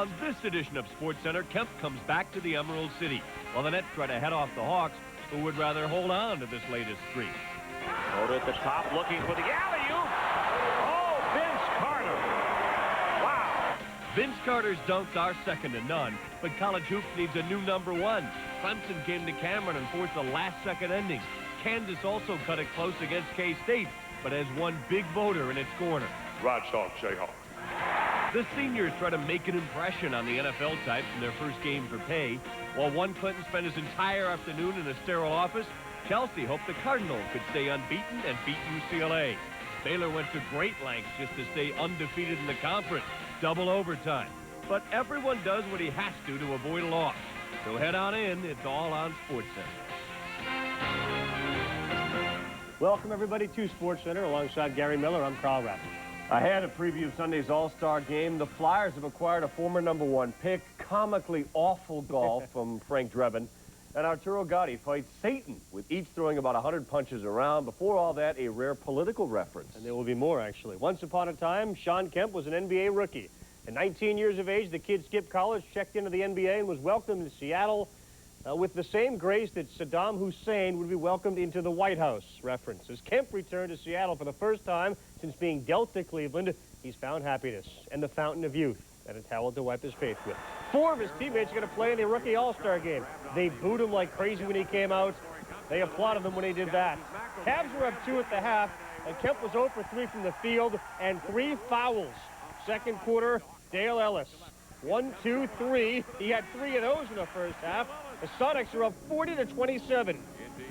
On this edition of SportsCenter, Kemp comes back to the Emerald City, while the Nets try to head off the Hawks, who would rather hold on to this latest streak. Over at the top, looking for the alley-oop. Oh, Vince Carter. Wow. Vince Carter's dunks are second to none, but college hoops needs a new #1. Clemson came to Cameron and forced a last-second ending. Kansas also cut it close against K-State, but has one big voter in its corner. Rod Shaw, Jayhawk. The seniors try to make an impression on the NFL types in their first game for pay. While one Clinton spent his entire afternoon in a sterile office, Chelsea hoped the Cardinals could stay unbeaten and beat UCLA. Baylor went to great lengths just to stay undefeated in the conference, double overtime. But everyone does what he has to avoid a loss. So head on in, it's all on SportsCenter. Welcome everybody to SportsCenter. Alongside Gary Miller, I'm Karl Ravech. Ahead of preview of Sunday's All-Star game, the Flyers have acquired a former #1 pick, comically awful golf from Frank Drebin, and Arturo Gatti fights Satan, with each throwing about 100 punches around. Before all that, a rare political reference. And there will be more, actually. Once upon a time, Shawn Kemp was an NBA rookie. At 19 years of age, the kid skipped college, checked into the NBA, and was welcomed in Seattle with the same grace that Saddam Hussein would be welcomed into the White House. Reference. As Kemp returned to Seattle for the first time since being dealt to Cleveland, he's found happiness and the fountain of youth and a towel to wipe his face with. 4 of his teammates are going to play in the rookie All-Star game. They booed him like crazy when he came out. They applauded him when he did that. Cavs were up 2 at the half, and Kemp was 0 for 3 from the field and 3 fouls. Second quarter, Dale Ellis. 1, 2, 3. He had 3 of those in the first half. The Sonics are up 40-27.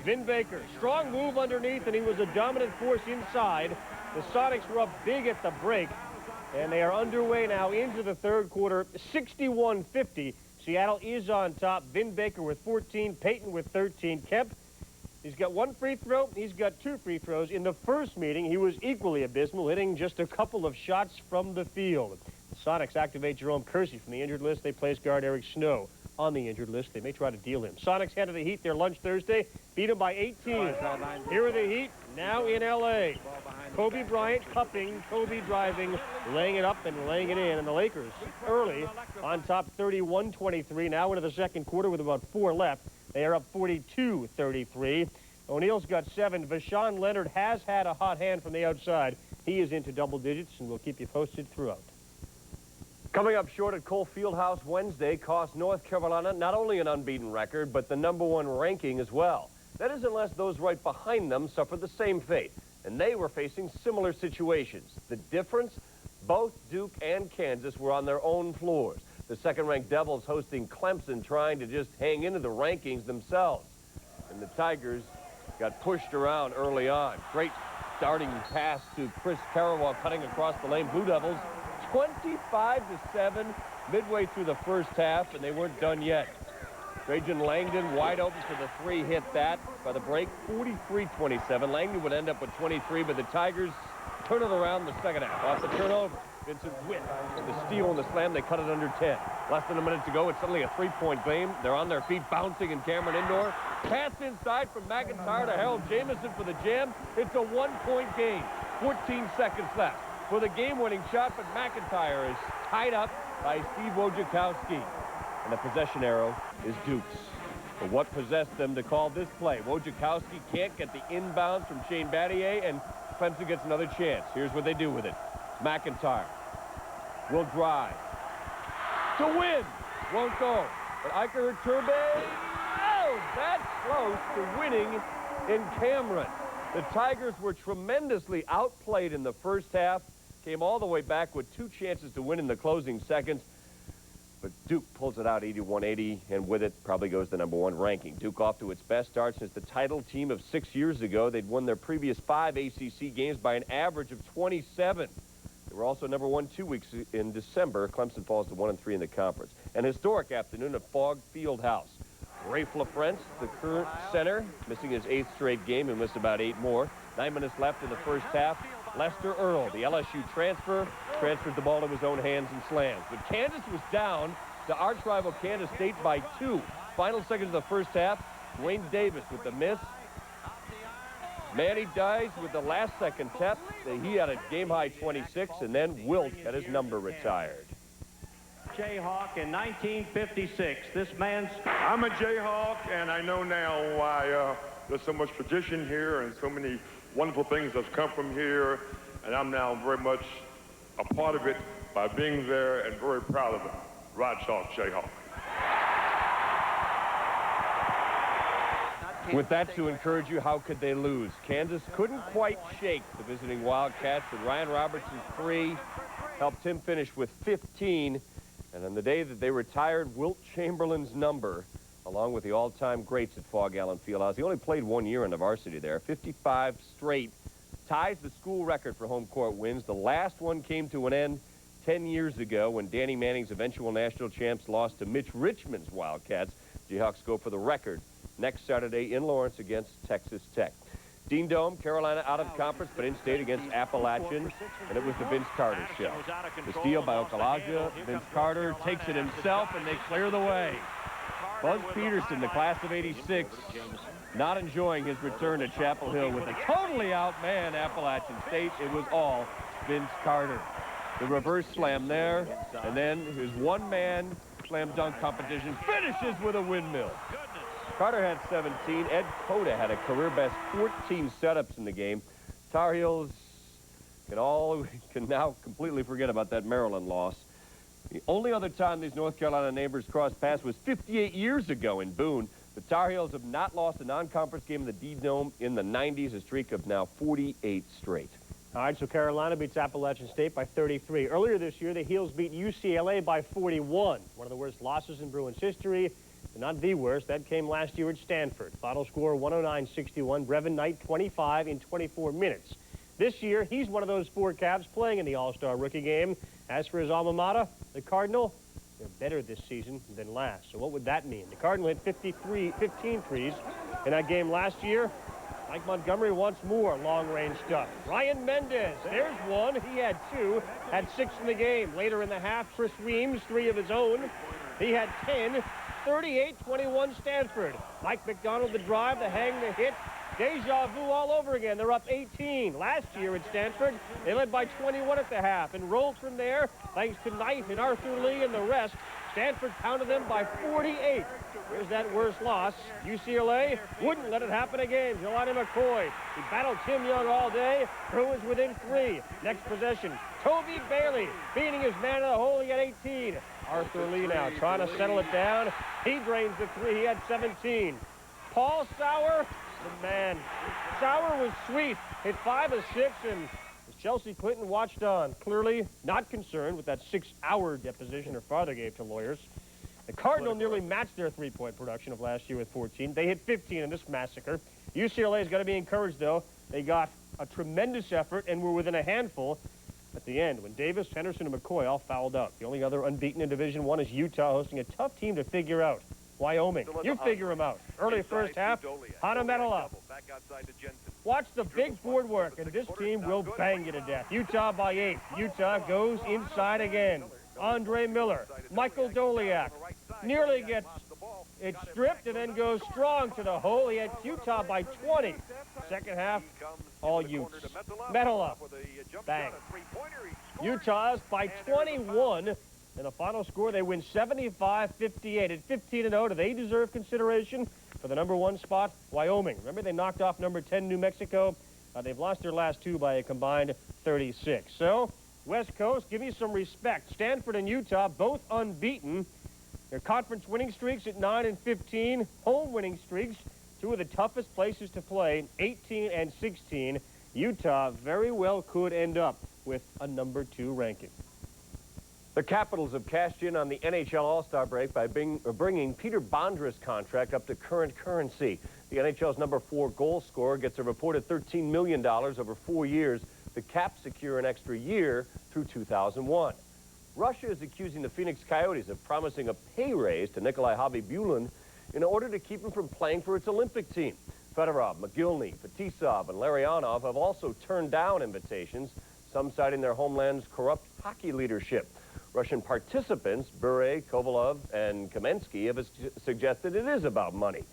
Vin Baker, strong move underneath, and he was a dominant force inside. The Sonics were up big at the break, and they are underway now into the third quarter, 61-50. Seattle is on top. Vin Baker with 14, Payton with 13. Kemp, he's got 1 free throw. He's got 2 free throws. In the first meeting, he was equally abysmal, hitting just a couple of shots from the field. The Sonics activate Jerome Kersey from the injured list. They place guard Eric Snow on the injured list. They may try to deal him. Sonics head to the Heat their lunch Thursday, beat them by 18. Here are the Heat, now in L.A. Kobe Bryant cupping, Kobe driving, laying it up and laying it in. And the Lakers early on top 31-23. Now into the second quarter with about 4 left. They are up 42-33. O'Neal's got 7. Vashawn Leonard has had a hot hand from the outside. He is into double digits, and we'll keep you posted throughout. Coming up short at Cole Fieldhouse Wednesday cost North Carolina not only an unbeaten record, but the #1 ranking as well. That is unless those right behind them suffered the same fate, and they were facing similar situations. The difference? Both Duke and Kansas were on their own floors. The second-ranked Devils hosting Clemson, trying to just hang into the rankings themselves. And the Tigers got pushed around early on. Great starting pass to Chris Carawa cutting across the lane. Blue Devils 25-7 midway through the first half, and they weren't done yet. Trajan Langdon wide open for the 3, hit that by the break. 43-27. Langdon would end up with 23, but the Tigers turn it around the second half. Off the turnover, Vincent Witt with the steal and the slam. They cut it under 10. Less than a minute to go. It's suddenly a 3-point game. They're on their feet, bouncing in Cameron Indoor. Pass inside from McIntyre to Harold Jamison for the jam. It's a 1-point game. 14 seconds left for the game-winning shot, but McIntyre is tied up by Steve Wojciechowski. And the possession arrow is Duke's. But what possessed them to call this play? Wojciechowski can't get the inbounds from Shane Battier, and Clemson gets another chance. Here's what they do with it. McIntyre will drive to win. Won't go. But Iker Turbe, oh, that's close to winning in Cameron. The Tigers were tremendously outplayed in the first half, came all the way back with 2 chances to win in the closing seconds. But Duke pulls it out 81-80, and with it probably goes the #1 ranking. Duke off to its best start since the title team of 6 years ago. They'd won their previous 5 ACC games by an average of 27. They were also #1 2 weeks in December. Clemson falls to 1-3 in the conference. An historic afternoon at Fogg Fieldhouse. Rafe LaFrentz, the current center, missing his 8th straight game and missed about 8 more. 9 minutes left in the first half. Lester Earl, the LSU transfers the ball to his own hands and slams. But Kansas was down to arch rival Kansas State by 2. Final seconds of the first half, Wayne Davis with the miss. Manny Dice with the last-second tap. He had a game-high 26, and then Wilt had his number retired. Jayhawk in 1956. This man's... I'm a Jayhawk, and I know now why there's so much tradition here and so many wonderful things that's come from here, and I'm now very much a part of it by being there and very proud of it. Rod Chalk, Jayhawk. With that to encourage you, how could they lose? Kansas couldn't quite shake the visiting Wildcats, but Ryan Robertson's 3 helped him finish with 15. And on the day that they retired Wilt Chamberlain's number, along with the all-time greats at Fog Allen Fieldhouse, he only played 1 year in the varsity there, 55 straight, ties the school record for home court wins. The last one came to an end 10 years ago when Danny Manning's eventual national champs lost to Mitch Richmond's Wildcats. Jayhawks go for the record next Saturday in Lawrence against Texas Tech. Dean Dome, Carolina out of conference, but in state against Appalachian, and it was the Vince Carter show. The steal by Okalaja, Vince Carter takes it himself, and they clear the way. Buzz Peterson, the class of '86, not enjoying his return to Chapel Hill with a totally outmanned Appalachian State. It was all Vince Carter. The reverse slam there, and then his one-man slam dunk competition finishes with a windmill. Carter had 17. Ed Cota had a career-best 14 setups in the game. Tar Heels can now completely forget about that Maryland loss. The only other time these North Carolina neighbors crossed paths was 58 years ago in Boone. The Tar Heels have not lost a non-conference game in the D-Dome in the 90s, a streak of now 48 straight. All right, so Carolina beats Appalachian State by 33. Earlier this year, the Heels beat UCLA by 41. One of the worst losses in Bruins history. Not the worst. That came last year at Stanford. Final score 109-61. Brevin Knight 25 in 24 minutes. This year, he's one of those 4 Cavs playing in the All-Star rookie game. As for his alma mater, the Cardinal, they're better this season than last. So what would that mean? The Cardinal hit 15 threes in that game last year. Mike Montgomery wants more long-range stuff. Ryan Mendez, there's one. He had 2, had 6 in the game. Later in the half, Chris Weems, 3 of his own. He had 10. 38-21 Stanford. Mike McDonald, the drive, the hang, the hit. Deja vu all over again. They're up 18. Last year at Stanford, they led by 21 at the half and rolled from there thanks to Knight and Arthur Lee and the rest. Stanford pounded them by 48. Here's that worst loss. UCLA wouldn't let it happen again. Jelani McCoy. He battled Tim Young all day. Bruins within 3. Next possession. Toby Bailey beating his man in the hole. He had 18. Arthur Lee now trying to settle it down. He drains the 3. He had 17. Paul Sauer, the man. Sauer was sweet. Hit 5 of 6, and Chelsea Clinton watched on. Clearly not concerned with that 6-hour deposition her father gave to lawyers. The Cardinal nearly matched their 3-point production of last year with 14. They hit 15 in this massacre. UCLA's got to be encouraged, though. They got a tremendous effort and were within a handful at the end when Davis, Henderson, and McCoy all fouled out. The only other unbeaten in Division I is Utah, hosting a tough team to figure out. Wyoming, you figure them out. Early first half, Hana Metala. Watch the big board work, and this team will bang you to death. Utah by 8. Utah goes inside again. Andre Miller, Michael Doliak, nearly gets it stripped and then goes strong to the hole. He had Utah by 20. Second half, all Utes. Metala, bang. Utah's by 21. In the final score, they win 75-58. At 15-0, do they deserve consideration for the #1 spot? Wyoming. Remember, they knocked off number 10, New Mexico. They've lost their last 2 by a combined 36. So, West Coast, give me some respect. Stanford and Utah, both unbeaten. Their conference winning streaks at 9 and 15. Home winning streaks, 2 of the toughest places to play, 18 and 16. Utah very well could end up with a #2 ranking. The Capitals have cashed in on the NHL All-Star break by bringing Peter Bondra's contract up to current currency. The NHL's #4 goal scorer gets a reported $13 million over 4 years. The Caps secure an extra year through 2001. Russia is accusing the Phoenix Coyotes of promising a pay raise to Nikolai Khabibulin in order to keep him from playing for its Olympic team. Fedorov, McGillney, Fetisov, and Larionov have also turned down invitations, some citing their homeland's corrupt hockey leadership. Russian participants, Bure, Kovalov, and Kamensky, have suggested it is about money.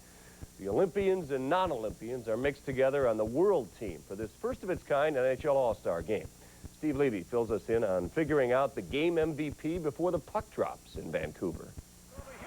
The Olympians and non-Olympians are mixed together on the world team for this first-of-its-kind NHL All-Star game. Steve Levy fills us in on figuring out the game MVP before the puck drops in Vancouver.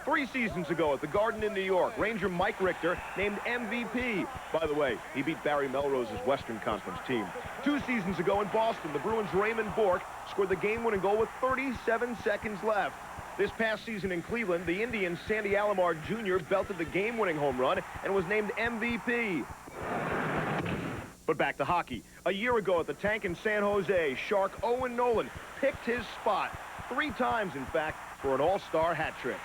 3 seasons ago at the Garden in New York, Ranger Mike Richter named MVP. By the way, he beat Barry Melrose's Western Conference team. 2 seasons ago in Boston, the Bruins' Raymond Bourque scored the game-winning goal with 37 seconds left. This past season in Cleveland, the Indians' Sandy Alomar Jr. belted the game-winning home run and was named MVP. But back to hockey. A year ago at the Tank in San Jose, Shark Owen Nolan picked his spot 3 times, in fact, for an all-star hat trick.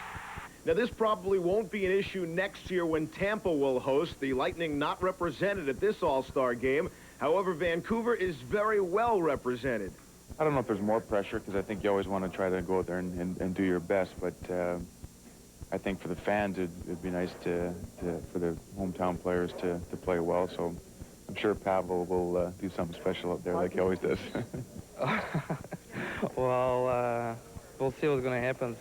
Now, this probably won't be an issue next year when Tampa will host, the Lightning not represented at this all-star game. However, Vancouver is very well represented. I don't know if there's more pressure, because I think you always want to try to go out there and do your best, but I think for the fans it'd be nice for the hometown players to play well, so I'm sure Pavel will do something special up there like he always does. Well, we'll see what's going to happen.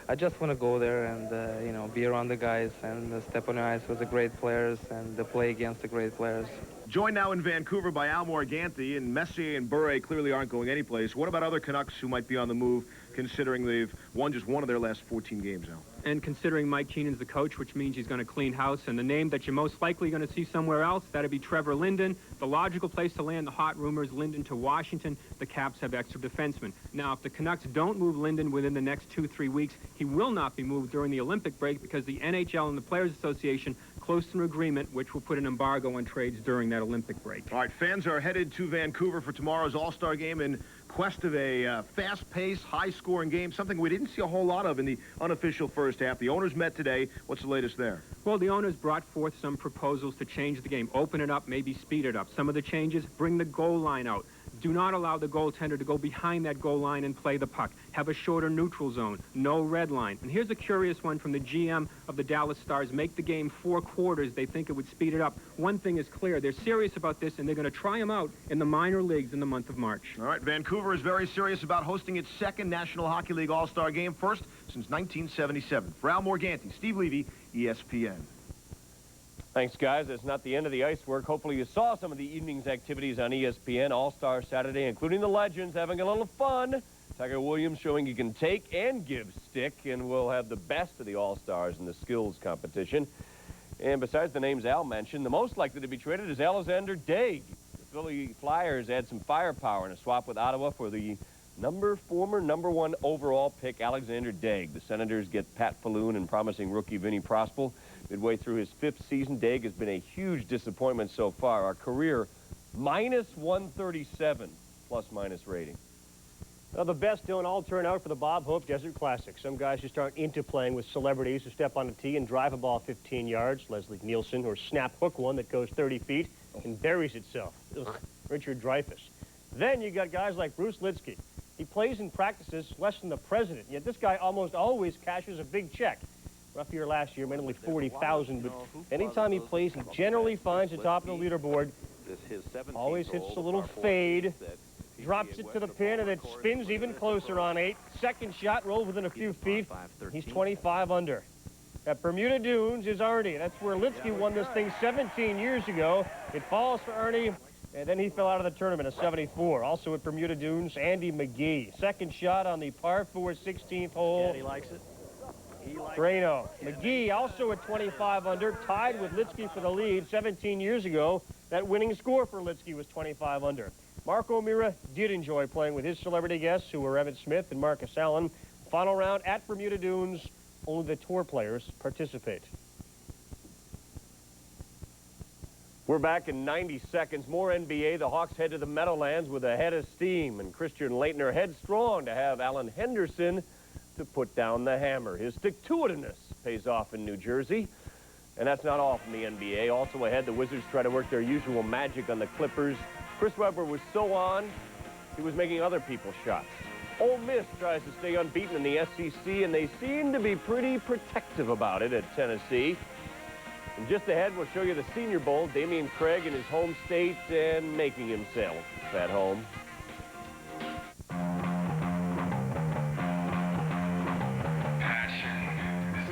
I just want to go there and, you know, be around the guys and step on the ice with the great players and play against the great players. Joined now in Vancouver by Al Morganti, and Messier and Bure clearly aren't going anyplace. What about other Canucks who might be on the move, considering they've won just 1 of their last 14 games now? And considering Mike Keenan's the coach, which means he's going to clean house, and the name that you're most likely going to see somewhere else, that'd be Trevor Linden. The logical place to land the hot rumors, Linden to Washington. The Caps have extra defensemen. Now, if the Canucks don't move Linden within the next 2-3 weeks, he will not be moved during the Olympic break because the NHL and the Players Association close to an agreement which will put an embargo on trades during that Olympic break. All right, fans are headed to Vancouver for tomorrow's All-Star game in quest of a fast-paced, high-scoring game, something we didn't see a whole lot of in the unofficial first half. The owners met today. What's the latest there? Well, the owners brought forth some proposals to change the game, open it up, maybe speed it up. Some of the changes, bring the goal line out. Do not allow the goaltender to go behind that goal line and play the puck. Have a shorter neutral zone. No red line. And here's a curious one from the GM of the Dallas Stars. Make the game 4 quarters. They think it would speed it up. One thing is clear. They're serious about this, and they're going to try them out in the minor leagues in the month of March. All right, Vancouver is very serious about hosting its 2nd National Hockey League All-Star game, first since 1977. For Al Morganti, Steve Levy, ESPN. Thanks, guys. That's not the end of the ice work. Hopefully you saw some of the evening's activities on ESPN All-Star Saturday, including the legends having a little fun. Tiger Williams showing he can take and give stick, and we'll have the best of the All-Stars in the skills competition. And besides the names Al mentioned, the most likely to be traded is Alexander Daig. The Philly Flyers add some firepower in a swap with Ottawa for the former number 1 overall pick, Alexander Daig. The Senators get Pat Falloon and promising rookie Vinny Prospal. Midway through his 5th season, Daig has been a huge disappointment so far. Our career, -137 plus-minus rating. Well, the best don't all turn out for the Bob Hope Desert Classic. Some guys just aren't into playing with celebrities who step on a tee and drive a ball 15 yards. Leslie Nielsen, or snap hook one that goes 30 feet and buries itself. Ugh. Richard Dreyfuss. Then you got guys like Bruce Litsky. He plays and practices less than the president, yet this guy almost always cashes a big check. Rough year last year, made only 40,000, but anytime he plays, he generally finds the top of the leaderboard. Always hits a little fade, drops it to the pin, and it spins even closer on 8. Second shot, rolled within a few feet. He's 25 under. At Bermuda Dunes is Ernie. That's where Litsky won this thing 17 years ago. It falls for Ernie, and then he fell out of the tournament at 74. Also at Bermuda Dunes, Andy McGee. Second shot on the par 4 16th hole. Yeah, he likes it. Drano. McGee also at 25 under, tied with Litsky for the lead 17 years ago. That winning score for Litsky was 25 under. Mark O'Meara did enjoy playing with his celebrity guests, who were Evan Smith and Marcus Allen. Final round at Bermuda Dunes. Only the tour players participate. We're back in 90 seconds. More NBA. The Hawks head to the Meadowlands with a head of steam, and Christian Laettner headstrong to have Alan Henderson to put down the hammer. His stick-to-itiveness pays off in New Jersey. And that's not all from the NBA. Also ahead, the Wizards try to work their usual magic on the Clippers. Chris Webber was so on, he was making other people's shots. Ole Miss tries to stay unbeaten in the SEC, and they seem to be pretty protective about it at Tennessee. And just ahead, we'll show you the Senior Bowl, Damian Craig in his home state and making himself at home.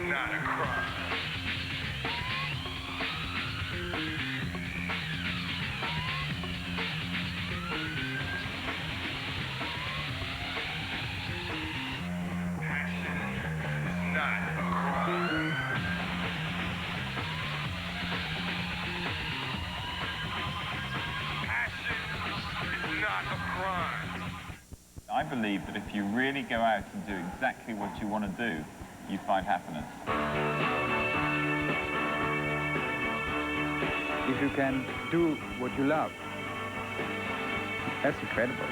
Not a crime. crime. I believe that if you really go out and do exactly what you want to do, you find happiness. If you can do what you love, that's incredible.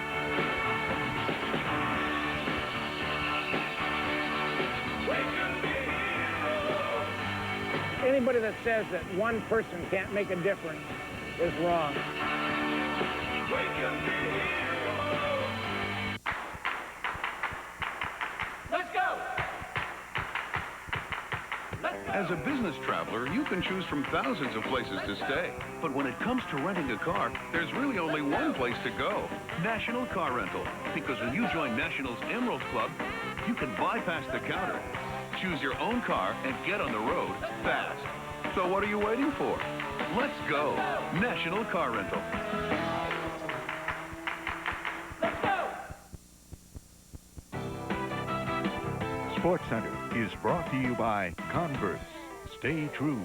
Anybody that says that one person can't make a difference is wrong. Let's go! As a business traveler, you can choose from thousands of places to stay. But when it comes to renting a car, there's really only one place to go. National Car Rental. Because when you join National's Emerald Club, you can bypass the counter, choose your own car, and get on the road fast. So what are you waiting for? Let's go. National Car Rental. SportsCenter is brought to you by Converse. Stay true.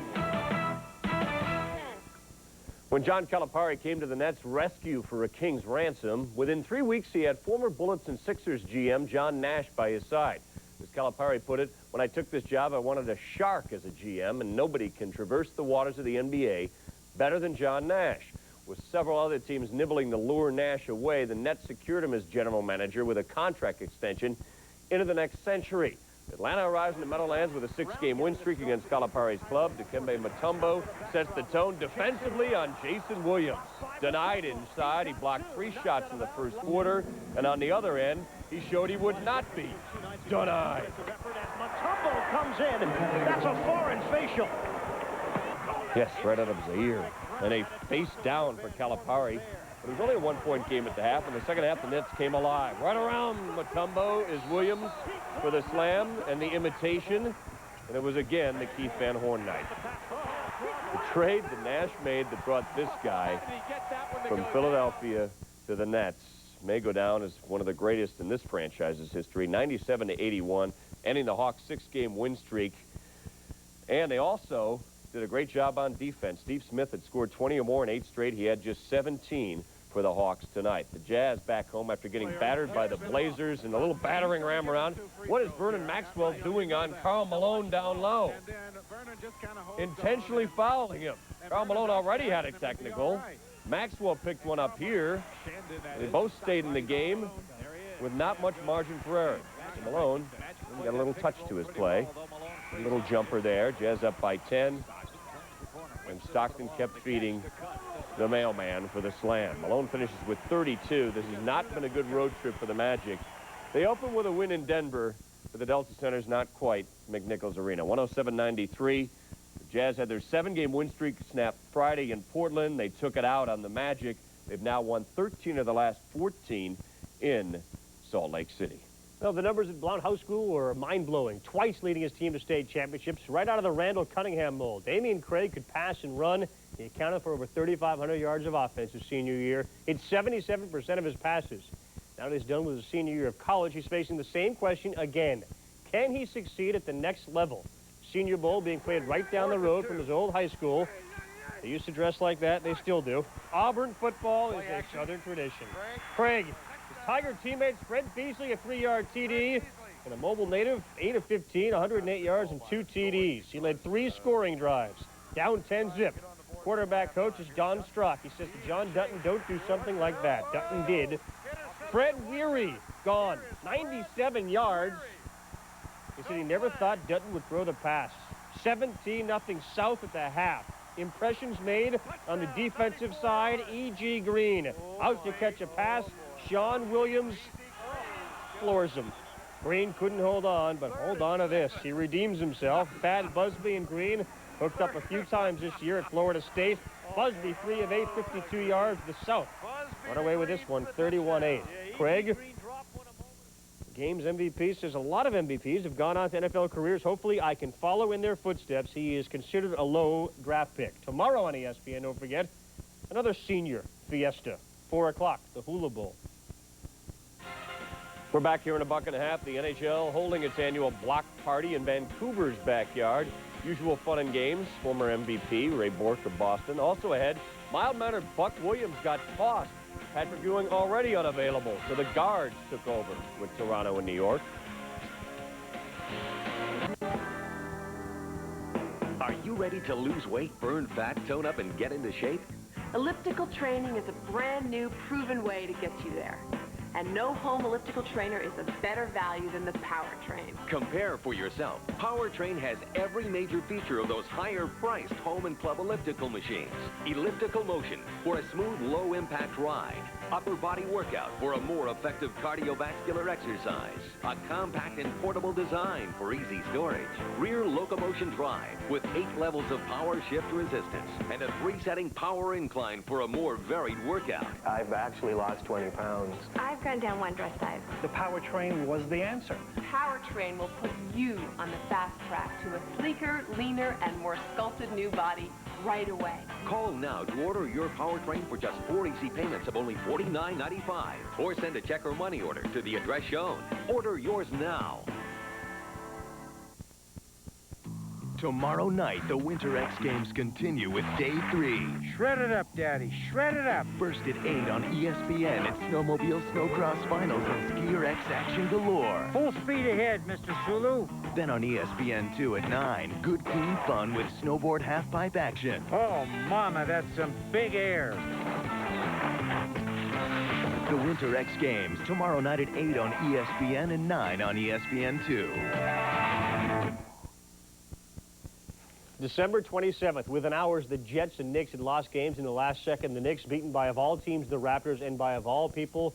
When John Calipari came to the Nets' rescue for a king's ransom, within 3 weeks he had former Bullets and Sixers GM John Nash by his side. As Calipari put it, when I took this job, I wanted a shark as a GM, and nobody can traverse the waters of the NBA better than John Nash. With several other teams nibbling to lure Nash away, the Nets secured him as general manager with a contract extension into the next century. Atlanta arrives in the Meadowlands with a 6-game win streak against Calipari's club. Dikembe Mutombo sets the tone defensively on Jason Williams. Denied inside, he blocked 3 shots in the first quarter, and on the other end, he showed he would not be denied. Mutombo comes in. That's a foreign facial. Yes, right out of his ear. And a face down for Calipari. But it was only a 1-point game at the half. In the second half, the Nets came alive. Right around Mutombo is Williams for the slam and the imitation. And it was again the Keith Van Horn night. The trade that Nash made that brought this guy from Philadelphia to the Nets may go down as one of the greatest in this franchise's history. 97-81, ending the Hawks' 6-game win streak. And they also did a great job on defense. Steve Smith had scored 20 or more in 8 straight. He had just 17 for the Hawks tonight. The Jazz back home after getting battered by the Blazers and a little battering ram around. What is Vernon Maxwell doing on Karl Malone down low? Intentionally fouling him. Karl Malone already had a technical. Maxwell picked one up here. They both stayed in the game with not much margin for error. Malone got a little touch to his play. A little jumper there. Jazz up by 10. And Stockton kept feeding the mailman for the slam. Malone finishes with 32. This has not been a good road trip for the Magic. They open with a win in Denver, but the Delta Center's not quite McNichols Arena. 107-93. The Jazz had their 7-game win streak snapped Friday in Portland. They took it out on the Magic. They've now won 13 of the last 14 in Salt Lake City. Well, the numbers at Blount House School were mind-blowing. Twice leading his team to state championships right out of the Randall Cunningham mold. Damian Craig could pass and run. He accounted for over 3,500 yards of offense his senior year. It's 77% of his passes. Now that he's done with his senior year of college, he's facing the same question again. Can he succeed at the next level? Senior Bowl being played right down the road from his old high school. They used to dress like that. They still do. Auburn football is a Southern tradition. Craig. Tiger teammates Fred Beasley, a 3-yard TD, and a mobile native, 8 of 15, 108 yards and 2 TDs. He led 3 scoring drives, down 10-zip. Quarterback coach is Don Strock. He says to John Dutton, don't do something like that. Dutton did. Fred Weary, gone, 97 yards. He said he never thought Dutton would throw the pass. 17-0 South at the half. Impressions made on the defensive side, E.G. Green. Out to catch a pass. Sean Williams floors him. Green couldn't hold on, but hold on to this. He redeems himself. Thad Busby and Green hooked up a few times this year at Florida State. Busby 3 of 8, 52 yards. The South run away with this one, 31-8. Craig, game's MVP, says a lot of MVPs have gone on to NFL careers. Hopefully I can follow in their footsteps. He is considered a low draft pick. Tomorrow on ESPN, don't forget, another senior fiesta. 4 o'clock, the Hula Bowl. We're back here in a buck and a half. The NHL holding its annual block party in Vancouver's backyard. Usual fun and games. Former MVP Ray Bourque of Boston. Also ahead, mild-mannered Buck Williams got tossed Patrick Ewing already unavailable, so the guards took over with Toronto and New York. Are you ready to lose weight, burn fat, tone up, and get into shape? Elliptical training is a brand new, proven way to get you there. And no home elliptical trainer is a better value than the Powertrain. Compare for yourself. Powertrain has every major feature of those higher-priced home and club elliptical machines. Elliptical motion for a smooth, low-impact ride. Upper body workout for a more effective cardiovascular exercise. A compact and portable design for easy storage. Rear locomotion drive with 8 levels of power shift resistance. And a 3-setting power incline for a more varied workout. I've actually lost 20 pounds. I've gone down 1 dress size. The Powertrain was the answer. Powertrain will put you on the fast track to a sleeker, leaner, and more sculpted new body right away. Call now to order your Powertrain for just 4 easy payments of only $49.95. Or send a check or money order to the address shown. Order yours now. Tomorrow night, the Winter X Games continue with Day 3. Shred it up, Daddy. Shred it up. First at 8 on ESPN, it's Snowmobile Snowcross Finals and Skier X action galore. Full speed ahead, Mr. Sulu. Then on ESPN 2 at 9, good clean fun with snowboard half-pipe action. Oh, Mama, that's some big air. The Winter X Games, tomorrow night at 8 on ESPN and 9 on ESPN 2. December 27th, within hours, the Jets and Knicks had lost games in the last second. The Knicks beaten by, of all teams, the Raptors, and by, of all people,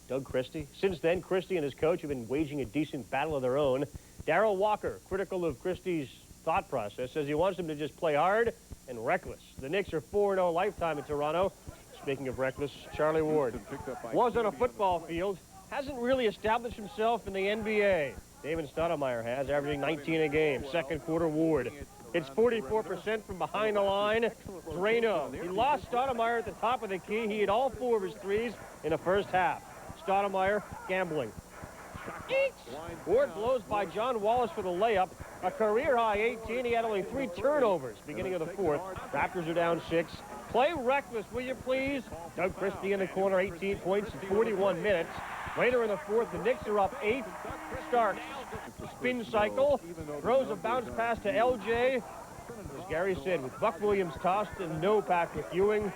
Doug Christie. Since then, Christie and his coach have been waging a decent battle of their own. Darryl Walker, critical of Christie's thought process, says he wants them to just play hard and reckless. The Knicks are 4-0 lifetime in Toronto. Speaking of reckless, Charlie Ward was on a football field, hasn't really established himself in the NBA. David Stoudemire has, averaging 19 a game. Second quarter, Ward. It's 44% from behind the line. Drano. He lost Stoudemire at the top of the key. He hit all 4 of his threes in the first half. Stoudemire gambling. Ward blows by John Wallace for the layup. A career-high 18. He had only 3 turnovers beginning of the fourth. Raptors are down 6. Play reckless, will you please? Doug Christie in the corner, 18 points in 41 minutes. Later in the fourth, the Knicks are up 8. Starks, spin cycle, throws a bounce pass to LJ. As Gary said, with Buck Williams tossed and no Patrick Ewing.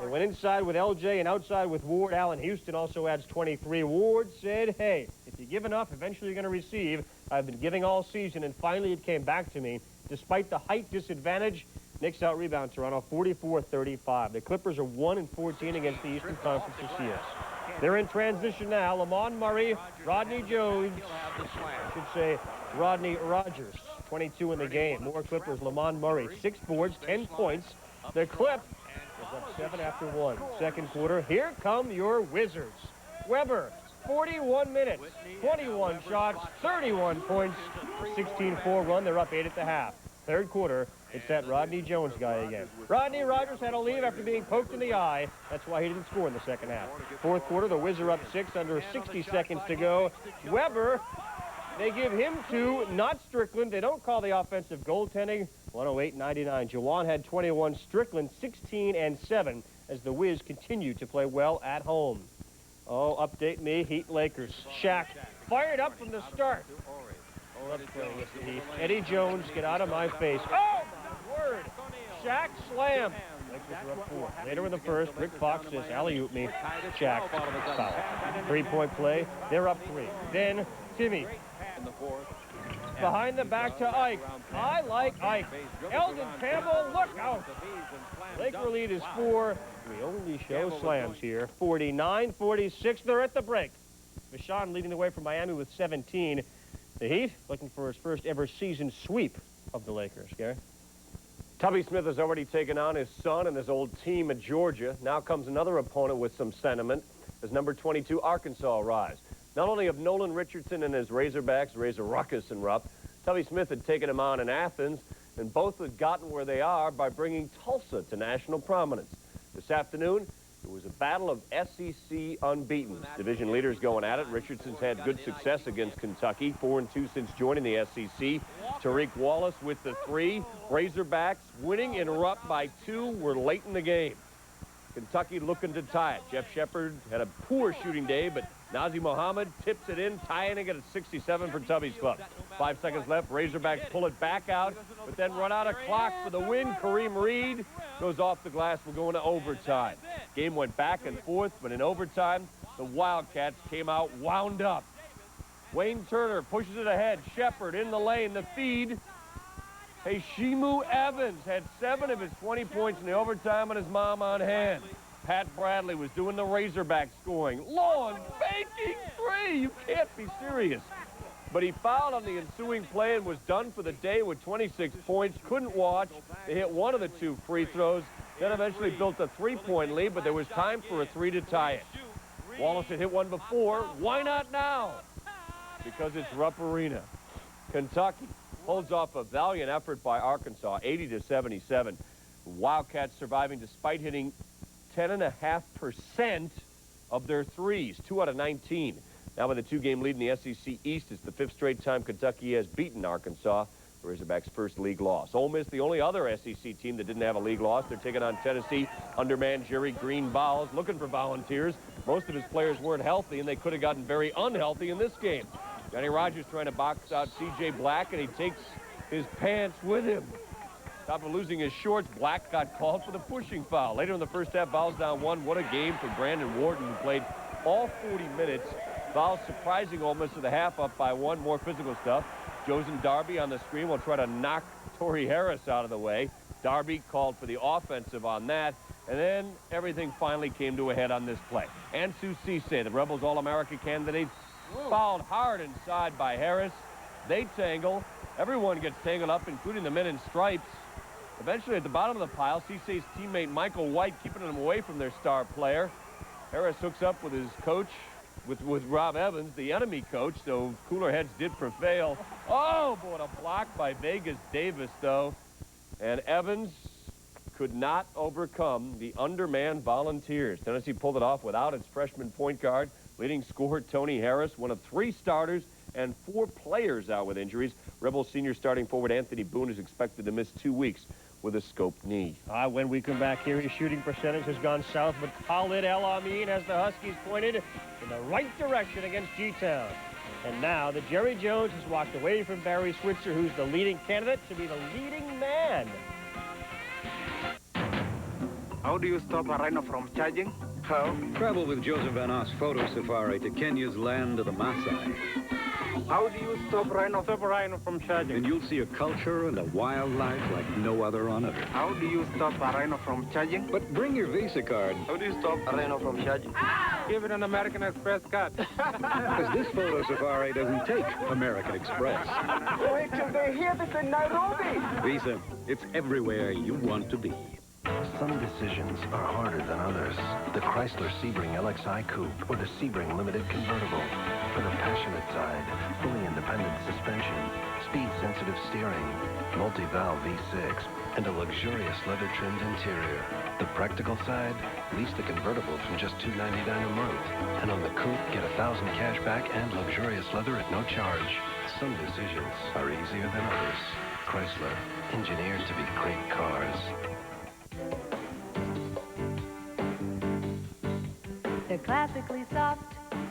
They went inside with LJ and outside with Ward. Allen Houston also adds 23. Ward said, hey, if you give enough, eventually you're going to receive. I've been giving all season, and finally it came back to me. Despite the height disadvantage, Knicks out-rebound Toronto 44-35. The Clippers are 1-14 against the Eastern Conference this They're in transition now. Lamont Murray, Rodney Jones, I should say Rodney Rogers, 22 in the game. More Clippers, Lamont Murray, 6 boards, 10 points. The Clip is up 7 after 1. Second quarter, here come your Wizards. Weber, 41 minutes, 21 shots, 31 points, 16-4 run. They're up 8 at the half. Third quarter, it's that Rodney Jones guy again. Rodney Rogers had to leave after being poked in the eye. That's why he didn't score in the second half. Fourth quarter, the Wizards are up 6 under 60 seconds to go. Weber, they give him 2, not Strickland. They don't call the offensive goaltending. 108-99. Jawan had 21. Strickland 16-7 as the Wiz continue to play well at home. Oh, update me. Heat Lakers. Shaq fired up from the start. Eddie Jones, get out of my face. Oh, my word. Shaq slam. Lakers are up 4. Later in the first, Rick Fox says, alley-oop me. Shaq foul. 3-point play. They're up 3. Then Timmy. Behind the back to Ike. I like Ike. Eldon Campbell, look out. Laker lead is 4. We only show slams here. 49-46. They're at the break. Vachon leading the way from Miami with 17. The Heat looking for his first ever season sweep of the Lakers. Gary? Tubby Smith has already taken on his son and his old team at Georgia. Now comes another opponent with some sentiment as number 22 Arkansas rise. Not only have Nolan Richardson and his Razorbacks raised a ruckus in Rupp, Tubby Smith had taken him on in Athens, and both had gotten where they are by bringing Tulsa to national prominence. This afternoon, it was a battle of SEC unbeaten. Division leaders going at it. Richardson's had good success against Kentucky, 4-2 since joining the SEC. Tariq Wallace with the 3. Razorbacks winning in Rupp by 2. We're late in the game. Kentucky looking to tie it. Jeff Shepard had a poor shooting day, but Nazir Mohammed tips it in, tying it at 67 for Tubby's club. 5 seconds left. Razorbacks pull it back out, but then run out of clock for the win. Kareem Reed goes off the glass. We're going to overtime. Game went back and forth, but in overtime, the Wildcats came out wound up. Wayne Turner pushes it ahead. Shepard in the lane. The feed. Shimu Evans had 7 of his 20 points in the overtime and his mom on hand. Pat Bradley was doing the Razorback scoring. Long, banking 3. You can't be serious. But he fouled on the ensuing play and was done for the day with 26 points. Couldn't watch. They hit one of the 2 free throws. Then eventually built a 3-point lead, but there was time for a 3 to tie it. Wallace had hit one before. Why not now? Because it's Rupp Arena. Kentucky holds off a valiant effort by Arkansas, 80-77. Wildcats surviving despite hitting 10.5% of their threes, 2 out of 19. Now with a 2-game lead in the SEC East, it's the 5th straight time Kentucky has beaten Arkansas. The Razorbacks' first league loss. Ole Miss, the only other SEC team that didn't have a league loss. They're taking on Tennessee. Underman Jerry Green Bowles looking for volunteers. Most of his players weren't healthy, and they could have gotten very unhealthy in this game. Johnny Rogers trying to box out C.J. Black, and he takes his pants with him. Top of losing his shorts, Black got called for the pushing foul. Later in the first half, Bowles down 1. What a game for Brandon Wharton, who played all 40 minutes. Bowles surprising Ole Miss to the half, up by 1. More physical stuff. Josen Darby on the screen will try to knock Torrey Harris out of the way. Darby called for the offensive on that. And then everything finally came to a head on this play. Ansu Cisse, the Rebels All-America candidate, fouled hard inside by Harris. They tangle. Everyone gets tangled up, including the men in stripes. Eventually, at the bottom of the pile, Cisse's teammate Michael White keeping them away from their star player. Harris hooks up with his coach, with Rob Evans, the enemy coach, so cooler heads did prevail. Oh, boy, what a block by Vegas Davis, though. And Evans could not overcome the undermanned Volunteers. Tennessee pulled it off without its freshman point guard. Leading scorer Tony Harris, one of 3 starters and 4 players out with injuries. Rebels senior starting forward Anthony Boone is expected to miss 2 weeks with a scoped knee. When we come back here, his shooting percentage has gone south, but Khalid El Amin has the Huskies pointed in the right direction against G-Town. And now the Jerry Jones has walked away from Barry Switzer, who's the leading candidate to be the leading man. How do you stop a rhino from charging? How? Travel with Joseph Van Oss Photo Safari to Kenya's land of the Maasai. How do you stop a rhino from charging? And you'll see a culture and a wildlife like no other on earth. How do you stop a rhino from charging? But bring your Visa card. How do you stop a rhino from charging? Give it an American Express card. Because this photo safari doesn't take American Express. Wait till they hear this in Nairobi. Visa, it's everywhere you want to be. Some decisions are harder than others. The Chrysler Sebring LXI Coupe or the Sebring Limited Convertible. For the passionate side, fully independent suspension, speed-sensitive steering, multi-valve V6, and a luxurious leather-trimmed interior. The practical side, lease the convertible from just $299 a month. And on the coupe, get $1,000 cash back and luxurious leather at no charge. Some decisions are easier than others. Chrysler, engineered to be great cars. They're classically soft,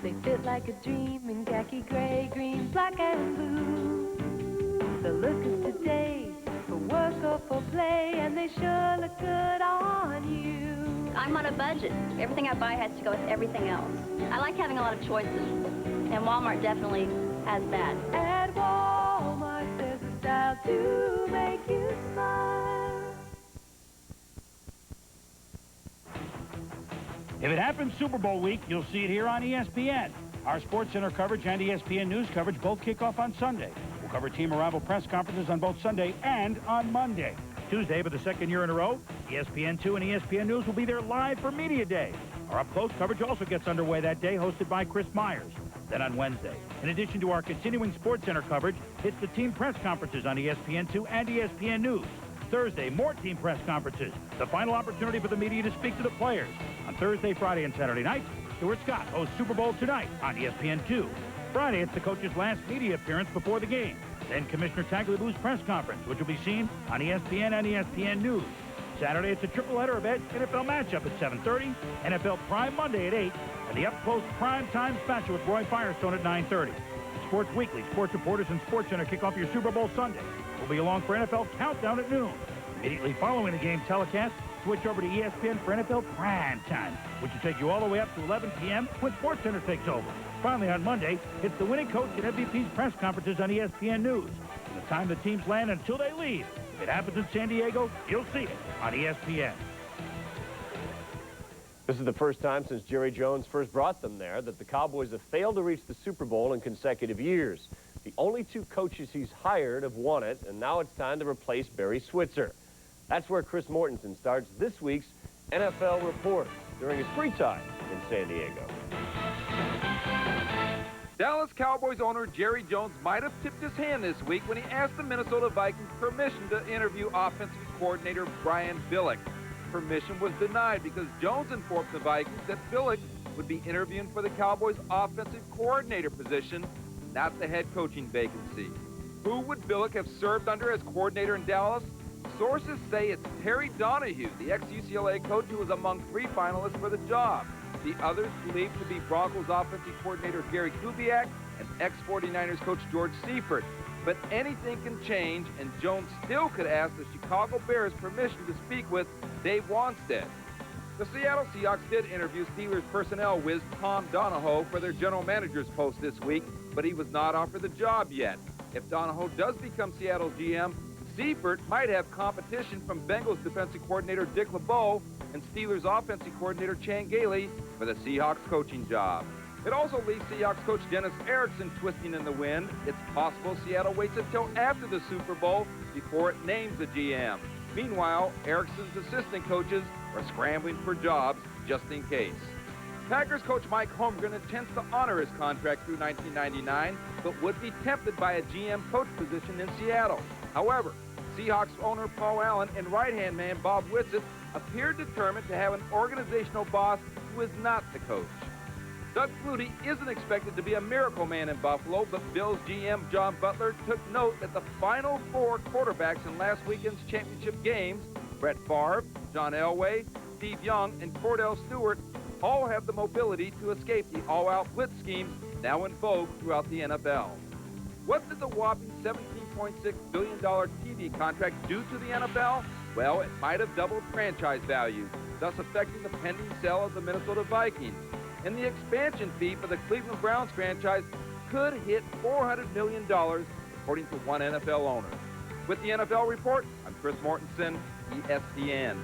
they fit like a dream in khaki, gray, green, black, and blue. The look of today, for work or for play, and they sure look good on you. I'm on a budget. Everything I buy has to go with everything else. I like having a lot of choices, and Walmart definitely has that. At Walmart, there's a style to make you smile. If it happens Super Bowl week, you'll see it here on ESPN. Our SportsCenter coverage and ESPN News coverage both kick off on Sunday. We'll cover team arrival press conferences on both Sunday and on Monday. Tuesday, for the 2nd year in a row, ESPN2 and ESPN News will be there live for Media Day. Our up-close coverage also gets underway that day, hosted by Chris Myers. Then on Wednesday, in addition to our continuing SportsCenter coverage, it's the team press conferences on ESPN2 and ESPN News. Thursday, more team press conferences. The final opportunity for the media to speak to the players. On Thursday, Friday, and Saturday nights, Stuart Scott hosts Super Bowl Tonight on ESPN2. Friday, it's the coach's last media appearance before the game. Then Commissioner Tagliabue press conference, which will be seen on ESPN and ESPN News. Saturday, it's a triple-header event, NFL matchup at 7:30, NFL Prime Monday at 8, and the up-close prime time special with Roy Firestone at 9:30. Sports Weekly, Sports Reporters, and SportsCenter kick off your Super Bowl Sunday. We'll be along for NFL Countdown at noon. Immediately following the game telecast, switch over to ESPN for NFL Prime Time, which will take you all the way up to 11 p.m. when SportsCenter takes over. Finally, on Monday, it's the winning coach and MVP's press conferences on ESPN News. From the time the teams land until they leave. If it happens in San Diego, you'll see it on ESPN. This is the first time since Jerry Jones first brought them there that the Cowboys have failed to reach the Super Bowl in consecutive years. The only two coaches he's hired have won it, and now it's time to replace Barry Switzer. That's where Chris Mortensen starts this week's NFL Report during his free time in San Diego. Dallas Cowboys owner Jerry Jones might have tipped his hand this week when he asked the Minnesota Vikings permission to interview offensive coordinator Brian Billick. Permission was denied because Jones informed the Vikings that Billick would be interviewing for the Cowboys' offensive coordinator position, not the head coaching vacancy. Who would Billick have served under as coordinator in Dallas? Sources say it's Terry Donahue, the ex-UCLA coach who was among 3 finalists for the job. The others believed to be Broncos offensive coordinator Gary Kubiak and ex-49ers coach George Seifert. But anything can change, and Jones still could ask the Chicago Bears permission to speak with Dave Wanstead. The Seattle Seahawks did interview Steelers personnel whiz Tom Donahoe for their general manager's post this week, but he was not offered the job yet. If Donahoe does become Seattle's GM, Seifert might have competition from Bengals defensive coordinator Dick LeBeau and Steelers offensive coordinator Chan Gailey for the Seahawks coaching job. It also leaves Seahawks coach Dennis Erickson twisting in the wind. It's possible Seattle waits until after the Super Bowl before it names the GM. Meanwhile, Erickson's assistant coaches are scrambling for jobs just in case. Packers coach Mike Holmgren intends to honor his contract through 1999, but would be tempted by a GM coach position in Seattle. However, Seahawks owner Paul Allen and right-hand man Bob Whitsitt appear determined to have an organizational boss who is not the coach. Doug Flutie isn't expected to be a miracle man in Buffalo, but Bills GM John Butler took note that the final 4 quarterbacks in last weekend's championship games, Brett Favre, John Elway, Steve Young, and Cordell Stewart, all have the mobility to escape the all-out blitz schemes now in vogue throughout the NFL. What did the whopping $17.6 billion TV contract do to the NFL? Well, it might have doubled franchise value, thus affecting the pending sale of the Minnesota Vikings. And the expansion fee for the Cleveland Browns franchise could hit $400 million, according to one NFL owner. With the NFL Report, I'm Chris Mortensen, ESPN.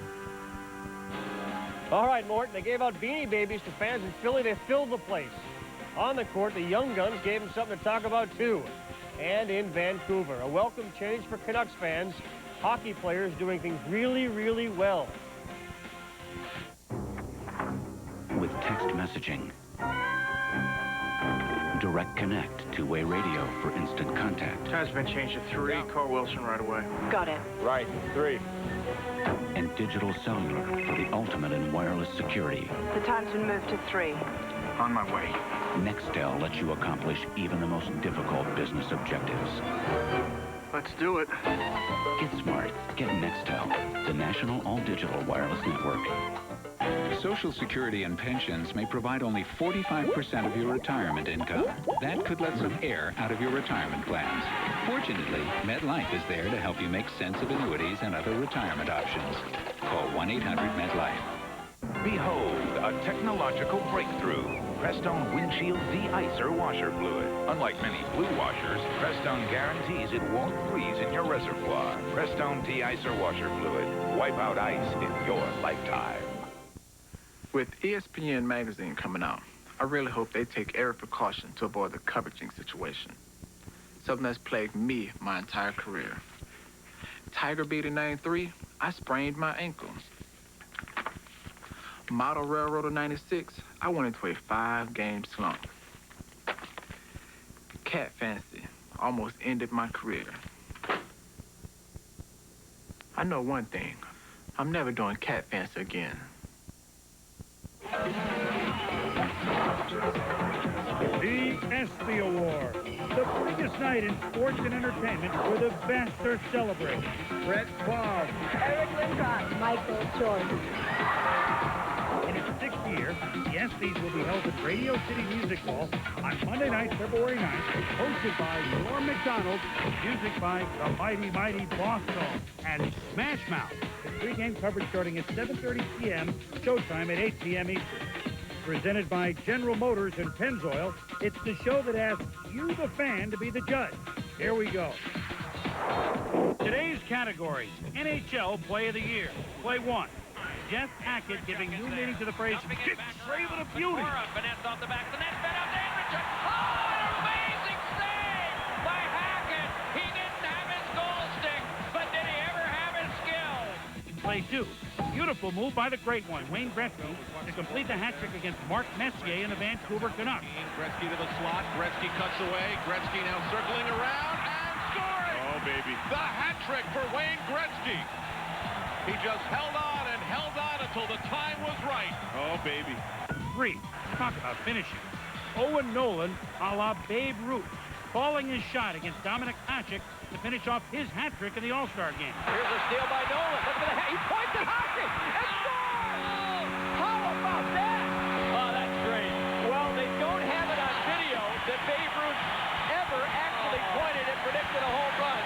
All right, Morton, they gave out Beanie Babies to fans in Philly. They filled the place. On the court, the Young Guns gave them something to talk about, too. And in Vancouver, a welcome change for Canucks fans. Hockey players doing things really, really well. With text messaging, Direct Connect, two-way radio for instant contact. Time's been changed to 3. Call Wilson right away. Got it. Right, 3. And digital cellular for the ultimate in wireless security. The time's been moved to 3. On my way. Nextel lets you accomplish even the most difficult business objectives. Let's do it. Get smart. Get Nextel, the national all-digital wireless network. Social Security and pensions may provide only 45% of your retirement income. That could let some air out of your retirement plans. Fortunately, MetLife is there to help you make sense of annuities and other retirement options. Call 1-800-MetLife. Behold, a technological breakthrough. Prestone Windshield De-Icer Washer Fluid. Unlike many blue washers, Prestone guarantees it won't freeze in your reservoir. Prestone De-Icer Washer Fluid. Wipe out ice in your lifetime. With ESPN magazine coming out, I really hope they take every precaution to avoid the coveraging situation. Something that's plagued me my entire career. Tiger beat in 93, I sprained my ankle. Model Railroader 96, I went into a 5-game slump. Cat Fancy almost ended my career. I know one thing, I'm never doing Cat Fancy again. The ESPY Award, the biggest This night in sports and entertainment, where the best are celebrated. Brett Favre, Eric Lindros, Michael Jordan. in its 6th year, the ESPYs will be held at Radio City Music Hall on Monday night, February 9th, hosted by Norm Macdonald, music by the Mighty Mighty Boss Song and Smash Mouth. With pregame coverage starting at 7:30 p.m., showtime at 8 p.m. Eastern. Presented by General Motors and Pennzoil, it's the show that asks you, the fan, to be the judge. Here we go. Today's categories: NHL Play of the Year. Play 1. Jeff Hackett giving new meaning to the phrase, "Kick straight with a beauty." Finesse off the back of the net, fed up to Richard. Oh, an amazing save by Hackett. He didn't have his goal stick, but did he ever have his skill? Play 2. Beautiful move by the great one, Wayne Gretzky, to complete the hat trick against Mark Messier and the Vancouver Canucks. Gretzky to the slot. Gretzky cuts away. Gretzky now circling around and scoring. Oh, baby. The hat trick for Wayne Gretzky. He just held on until the time was right. Oh, baby. 3. Talk about finishing. Owen Nolan, a la Babe Ruth, calling his shot against Dominic Hasek to finish off his hat trick in the All-Star game. Here's a steal by Nolan. Look at the hat. He points at Hasek and scores! How about that? Oh, that's great. Well, they don't have it on video that Babe Ruth ever actually pointed and predicted a home run.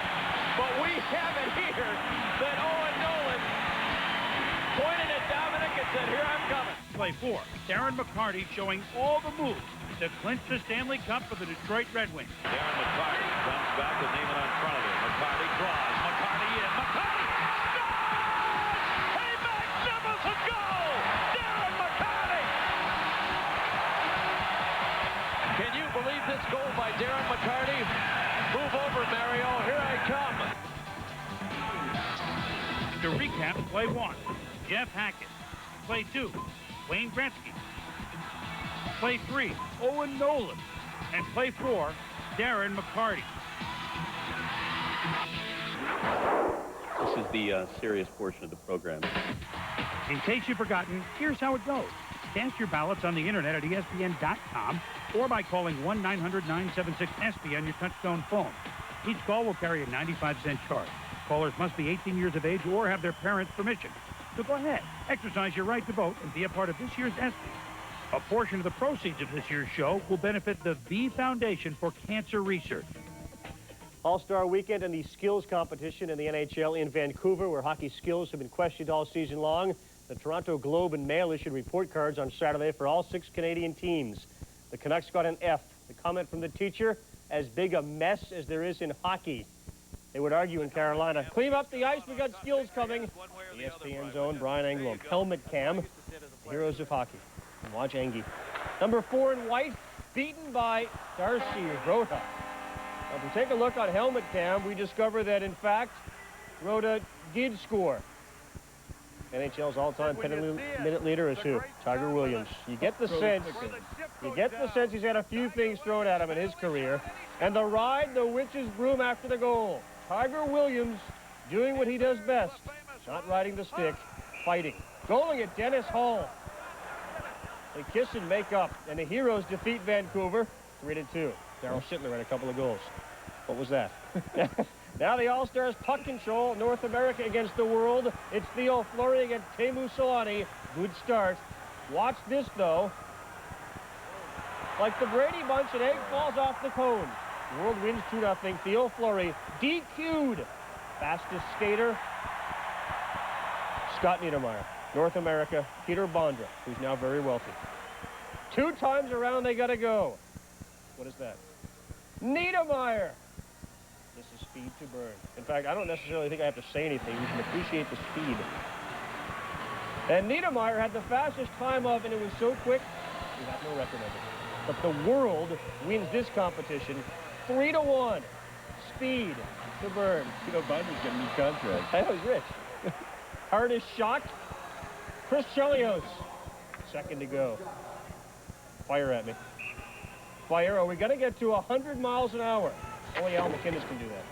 But we have it here that Owen Nolan pointed at Dominic and said, "Here I'm coming." Play 4. Darren McCarty showing all the moves to clinch the Stanley Cup for the Detroit Red Wings. Darren McCarty comes back with Neiman on front of him. McCarty draws. McCarty in. McCarty scores! A magnificent goal! Darren McCarty! Can you believe this goal by Darren McCarty? Move over, Mario. Here I come. To recap, play 1. Jeff Hackett. Play 2. Wayne Gretzky. Play 3. Owen Nolan. And play 4. Darren McCarty. This is the serious portion of the program. In case you've forgotten, here's how it goes. Cast your ballots on the internet at ESPN.com or by calling 1-900-976-ESPN on your touchtone phone. Each call will carry a 95-cent charge. Callers must be 18 years of age or have their parents' permission. So go ahead, exercise your right to vote and be a part of this year's ESPY. A portion of the proceeds of this year's show will benefit the V Foundation for Cancer Research. All-Star Weekend and the skills competition in the NHL in Vancouver, where hockey skills have been questioned all season long. The Toronto Globe and Mail issued report cards on Saturday for all 6 Canadian teams. The Canucks got an F. The comment from the teacher, as big a mess as there is in hockey. They would argue in Carolina, clean up the ice, we got skills coming. ESPN's own Brian Engblom, helmet cam, heroes of hockey. And watch Engie. Number 4 in white, beaten by Darcy Rhoda. Now, if we take a look on helmet cam, we discover that, in fact, Rhoda did score. NHL's all-time minute leader is who? Tiger Williams. You get the sense he's had a few things thrown at him in his career. And the ride, the witch's broom after the goal. Tiger Williams doing what he does best. Not riding the stick, fighting. Goaling at Dennis Hall. They kiss and make up, and the Heroes defeat Vancouver 3-2. Darryl Shittler had a couple of goals. What was that? Now the All-Stars puck control, North America against the world. It's Theo Fleury against Teemu Selanne. Good start. Watch this, though. Like the Brady Bunch, an egg falls off the cone. The world wins 2-0. Theo Fleury DQ'd. Fastest skater, Scott Niedermayer. North America, Peter Bondra, who's now very wealthy. 2 times around they gotta go. What is that? Niedermayer. This is speed to burn. In fact, I don't necessarily think I have to say anything. We can appreciate the speed. And Niedermayer had the fastest time of, and it was so quick, we have no record of it. But the world wins this competition 3-1. Speed to burn. You know, Bondra's got a new contract. I know, he's rich. Hardest shot, Chris Chelios. Second to go. Fire at me. Fire. Are we going to get to 100 miles an hour? Only Al McInnes can do that.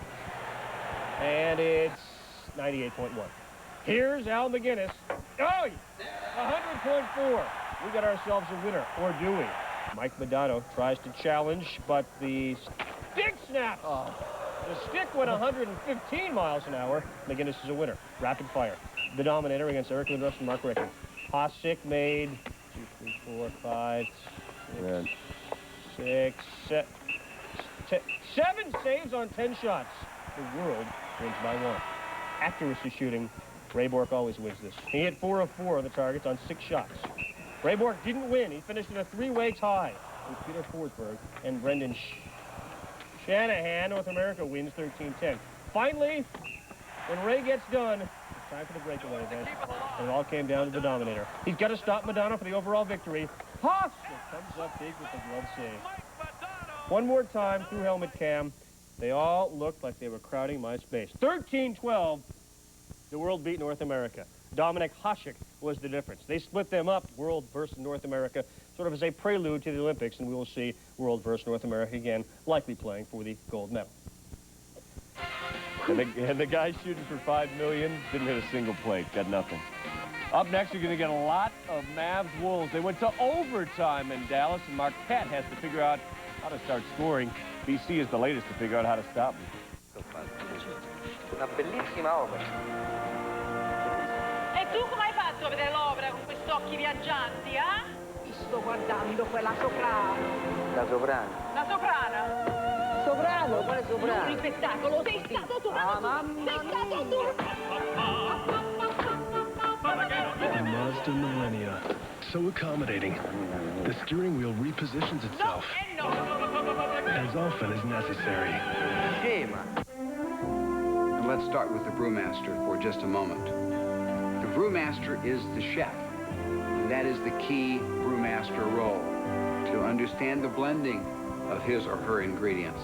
And it's 98.1. Here's Al McInnes. Oh, 100.4. We got ourselves a winner, or do we? Mike Modano tries to challenge, but the stick snaps. Oh. The stick went 115 miles an hour. McGinnis is a winner. Rapid fire. The Dominator against Eric Lindros and Mark Ricken. Hosick made 2, 3, 4, 5, 6, 7 saves on 10 shots. The world wins by 1. Accuracy shooting. Ray Bork always wins this. He hit 4 of 4 on the targets on 6 shots. Ray Bork didn't win. He finished in a 3-way tie with Peter Forsberg and Brendan Shanahan. North America wins 13-10. Finally, when Ray gets done, it's time for the breakaway event. And it all came down to the Dominator. He's got to stop Madonna for the overall victory. Hosick comes up big with the glove save. One more time through helmet cam. They all looked like they were crowding my space. 13-12, the world beat North America. Dominic Hasek was the difference. They split them up, world versus North America, sort of as a prelude to the Olympics, and we will see world versus North America again, likely playing for the gold medal. And the guy shooting for $5 million didn't hit a single plate, got nothing. Up next, you're going to get a lot of Mavs Wolves. They went to overtime in Dallas, and Marquette has to figure out how to start scoring. BC is the latest to figure out how to stop them. Una bellissima opera. E tu come hai fatto a vedere l'opera con questi occhi viaggianti, eh? Sto guardando quella soprano. La soprana? La soprana? Soprano? Quale soprano? Un spettacolo, sei stato turbato! Sei stato turbato! The Mazda Millennia. So accommodating. The steering wheel repositions itself as often as necessary. And let's start with the brewmaster for just a moment. The brewmaster is the chef. And that is the key brewmaster role, to understand the blending of his or her ingredients.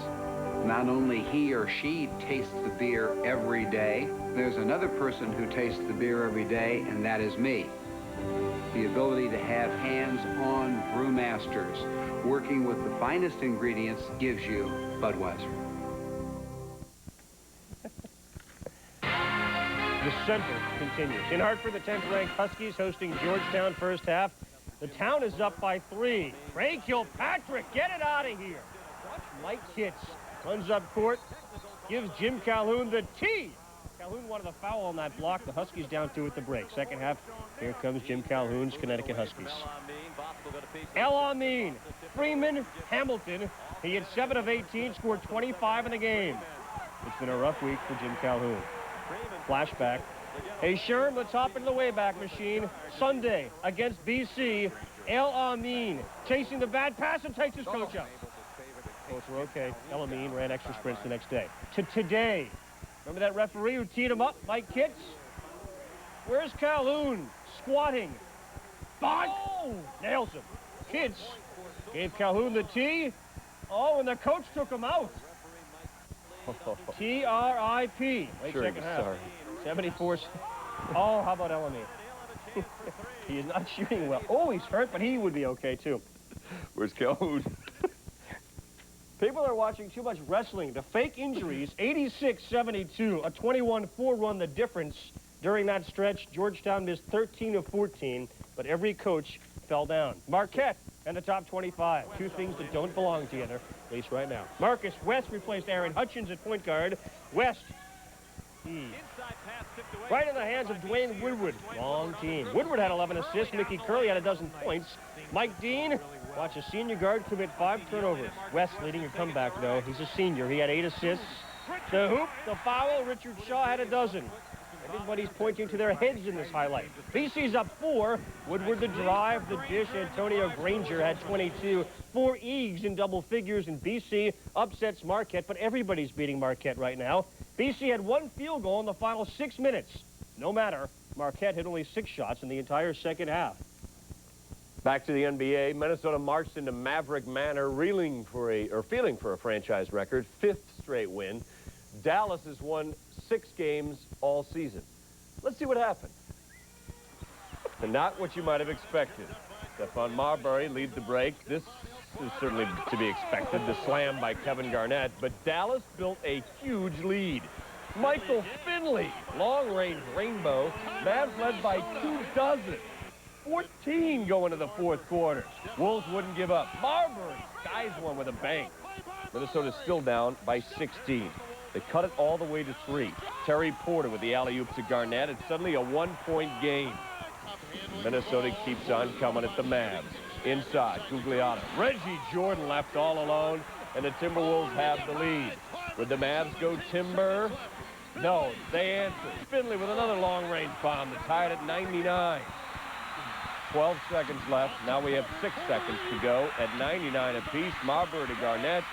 Not only he or she tastes the beer every day, there's another person who tastes the beer every day, and that is me. The ability to have hands-on brewmasters working with the finest ingredients gives you Budweiser. The center continues. In Hartford, the 10th-ranked Huskies hosting Georgetown first half. The town is up by 3. Ray Kilpatrick, get it out of here. Watch Mike Kitts. Runs up court, gives Jim Calhoun the tee. Calhoun wanted the foul on that block. The Huskies down 2 at the break. Second half, here comes Jim Calhoun's Connecticut Huskies. El Amin, Freeman, Hamilton. He hit 7 of 18, scored 25 in the game. It's been a rough week for Jim Calhoun. Flashback. Hey, Sherm, let's hop into the Wayback Machine. Sunday against BC. El Amin chasing the bad pass and takes his coach out. Both were okay. El Amin ran extra sprints the next day. Today, remember that referee who teed him up, Mike Kitts? Where's Calhoun? Squatting. Bonk! Oh! Nails him. Kitts gave Calhoun the tee. Oh, and the coach took him out. T-R-I-P. Late Sure, second half. sorry. 74. Oh, how about El Amin? He is not shooting well. Oh, he's hurt, but he would be okay, too. Where's Calhoun? People are watching too much wrestling. The fake injuries, 86-72, a 21-4 run, the difference. During that stretch, Georgetown missed 13 of 14, but every coach fell down. Marquette and the top 25. Two things that don't belong together, at least right now. Marcus West replaced Aaron Hutchins at point guard. West, right in the hands of Dwayne Woodward. Long team. Woodward had 11 assists. Mickey Curley had a dozen points. Mike Dean, watch a senior guard commit 5 turnovers. West leading a comeback, though. He's a senior. He had 8 assists. The hoop, the foul, Richard Shaw had a dozen. Everybody's pointing to their heads in this highlight. BC's up 4. Woodward the drive, the dish. Antonio Granger had 22. 4 Eags in double figures, and BC upsets Marquette, but everybody's beating Marquette right now. BC had 1 field goal in the final 6 minutes. No matter, Marquette hit only 6 shots in the entire second half. Back to the NBA, Minnesota marched into Maverick Manor, feeling for a franchise record, 5th straight win. Dallas has won 6 games all season. Let's see what happened. And not what you might have expected. Stephon Marbury leads the break. This is certainly to be expected, the slam by Kevin Garnett, but Dallas built a huge lead. Michael Finley, long-range rainbow. Mavs led by 24. 14 going to the 4th quarter. Wolves wouldn't give up. Marbury skies one with a bang. Minnesota's still down by 16. They cut it all the way to 3. Terry Porter with the alley-oop to Garnett. It's suddenly a 1-point game. Minnesota keeps on coming at the Mavs. Inside, Gugliotta. Reggie Jordan left all alone, and the Timberwolves have the lead. Would the Mavs go Timber? No, they answer. Finley with another long-range bomb to tie it at 99. 12 seconds left. Now we have 6 seconds to go at 99 apiece. Marbury to Garnett.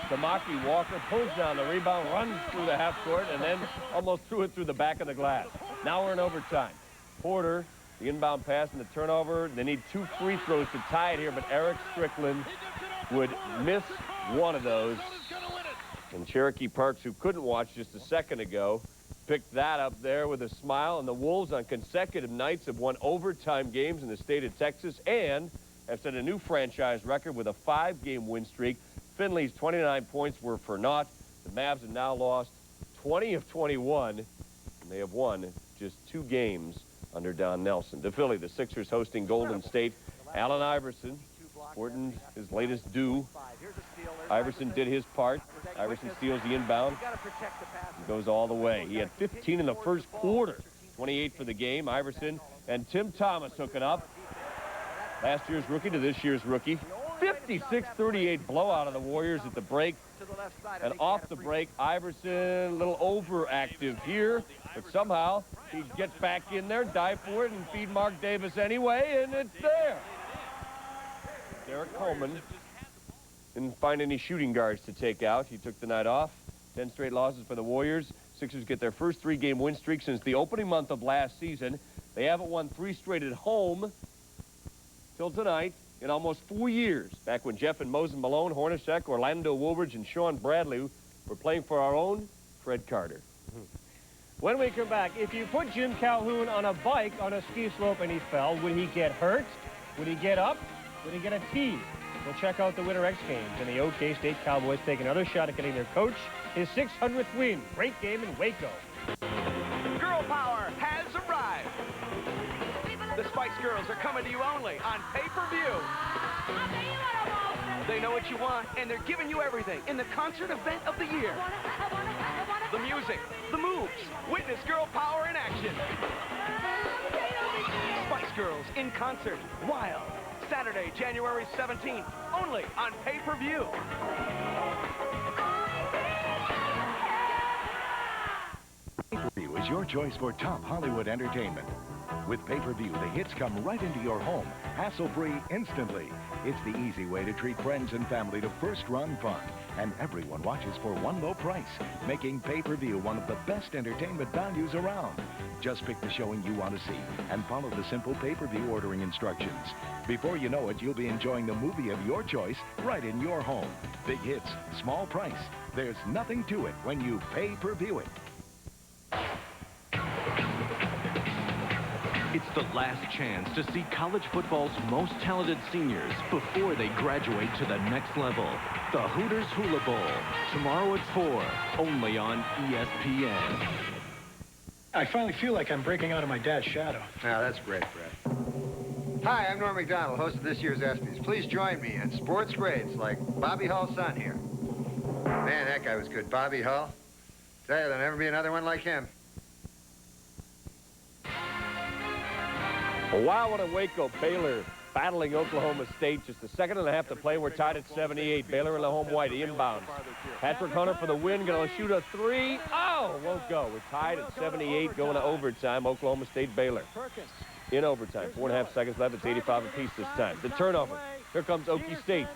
Tamaki Walker pulls down the rebound, runs through the half court, and then almost threw it through the back of the glass. Now we're in overtime. Porter, the inbound pass and the turnover. They need 2 free throws to tie it here, but Eric Strickland would miss one of those. And Cherokee Parks, who couldn't watch just a second ago, picked that up there with a smile. And the Wolves on consecutive nights have won overtime games in the state of Texas and have set a new franchise record with a 5-game win streak. Finley's 29 points were for naught. The Mavs have now lost 20 of 21, and they have won just 2 games under Don Nelson. To Philly, the Sixers hosting Golden State. Allen Iverson, Horton, his latest due. Iverson did his part. Iverson steals the inbound. He goes all the way. He had 15 in the first quarter. 28 for the game. Iverson and Tim Thomas hooking up. Last year's rookie to this year's rookie. 56-38 blowout of the Warriors at the break. And off the break, Iverson a little overactive here, but somehow he gets back in there, dive for it, and feed Mark Davis anyway, and it's there. Derek Coleman didn't find any shooting guards to take out. He took the night off. 10 straight losses for the Warriors. Sixers get their first 3-game win streak since the opening month of last season. They haven't won 3 straight at home till tonight in almost 4 years, back when Jeff and Mosen Malone, Hornacek, Orlando Woolridge, and Sean Bradley were playing for our own Fred Carter. When we come back, if you put Jim Calhoun on a bike on a ski slope and he fell, would he get hurt? Would he get up? Would he get a T? We'll check out the Winter X Games, and the OK State Cowboys take another shot at getting their coach his 600th win. Great game in Waco. Girl power has arrived. The Spice Girls are coming to you only on pay-per-view. They know what you want, and they're giving you everything in the concert event of the year. The music, the moves, witness girl power in action. Spice Girls in concert, wild. Saturday, January 17th, only on pay-per-view. Pay-per-view is your choice for top Hollywood entertainment. With pay-per-view, the hits come right into your home, hassle-free, instantly. It's the easy way to treat friends and family to first-run fun. And everyone watches for one low price, making pay-per-view one of the best entertainment values around. Just pick the showing you want to see and follow the simple pay-per-view ordering instructions. Before you know it, you'll be enjoying the movie of your choice right in your home. Big hits, small price. There's nothing to it when you pay-per-view it. It's the last chance to see college football's most talented seniors before they graduate to the next level. The Hooters Hula Bowl, tomorrow at 4, only on ESPN. I finally feel like I'm breaking out of my dad's shadow. Now, that's great, Fred. Hi, I'm Norm Macdonald, host of this year's ESPYs. Please join me in sports grades like Bobby Hull's son here. Man, that guy was good. Bobby Hull. Tell you, there'll never be another one like him. A wild one in Waco. Baylor battling Oklahoma State. Just a second and a half to play. We're tied at 78. Baylor in the home white. Inbounds. Patrick Hunter for the win. Going to shoot a 3. Oh, won't go. We're tied at 78. Going to overtime. Oklahoma State, Baylor. In overtime. 4.5 seconds left. It's 85 apiece this time. The turnover. Here comes Okie State.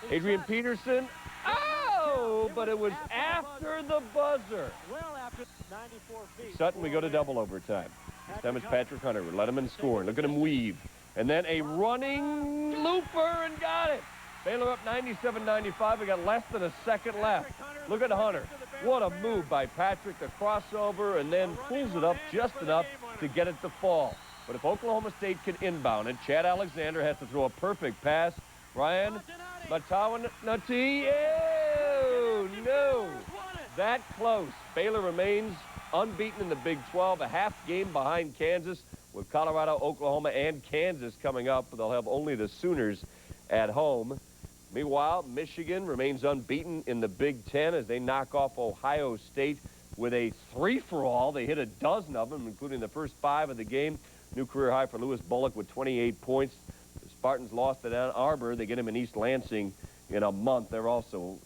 Adrian Peterson. Oh, but it was after the buzzer. Sutton, we go to double overtime. This time it's Patrick Hunter. We let him in score. Look at him weave. And then a running looper and got it. Baylor up 97-95. We got less than a second left. Look at Hunter. What a move by Patrick. The crossover and then pulls it up just enough to get it to fall. But if Oklahoma State can inbound it, Chad Alexander has to throw a perfect pass. Ryan Matawanati. Oh, no. That close. Baylor remains unbeaten in the Big 12, a half game behind Kansas with Colorado, Oklahoma, and Kansas coming up. They'll have only the Sooners at home. Meanwhile, Michigan remains unbeaten in the Big Ten as they knock off Ohio State with a 3-for-all. They hit a dozen of them, including the first 5 of the game. New career high for Lewis Bullock with 28 points. The Spartans lost at Ann Arbor. They get him in East Lansing in a month. They're also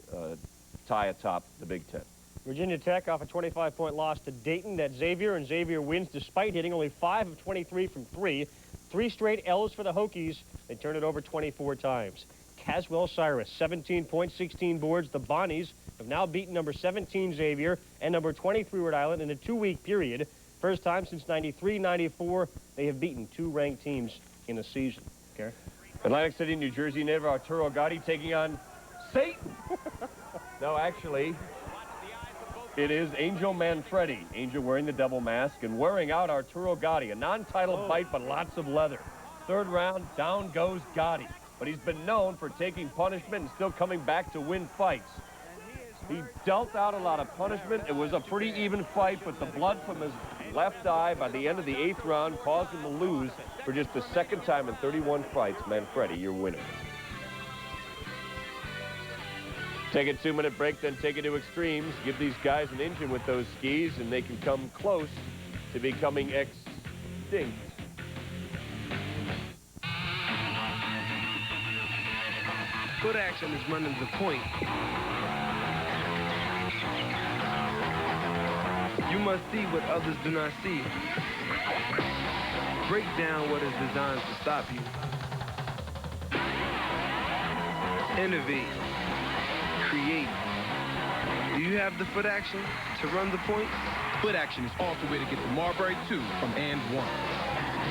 tie atop the Big Ten. Virginia Tech off a 25-point loss to Dayton at Xavier, and Xavier wins despite hitting only 5 of 23 from 3. 3 straight L's for the Hokies. They turn it over 24 times. Caswell Cyrus, 17 points, 16 boards. The Bonnies have now beaten number 17 Xavier and number 23 Rhode Island in a 2-week period. First time since 93-94 they have beaten 2 ranked teams in a season. Okay. Atlantic City, New Jersey native Arturo Gatti taking on Satan. No, actually, it is Angel Manfredi. Angel wearing the double mask and wearing out Arturo Gatti. A non-title fight, but lots of leather. Third round, down goes Gatti. But he's been known for taking punishment and still coming back to win fights. He dealt out a lot of punishment. It was a pretty even fight, but the blood from his left eye by the end of the 8th round caused him to lose for just the 2nd time in 31 fights. Manfredi, your winner. Take a 2-minute break, then take it to extremes. Give these guys an engine with those skis, and they can come close to becoming extinct. Foot action is running the point. You must see what others do not see. Break down what is designed to stop you. Innovate. Create. Do you have the foot action to run the point? Foot action is also the way to get the Marbury 2 from and 1.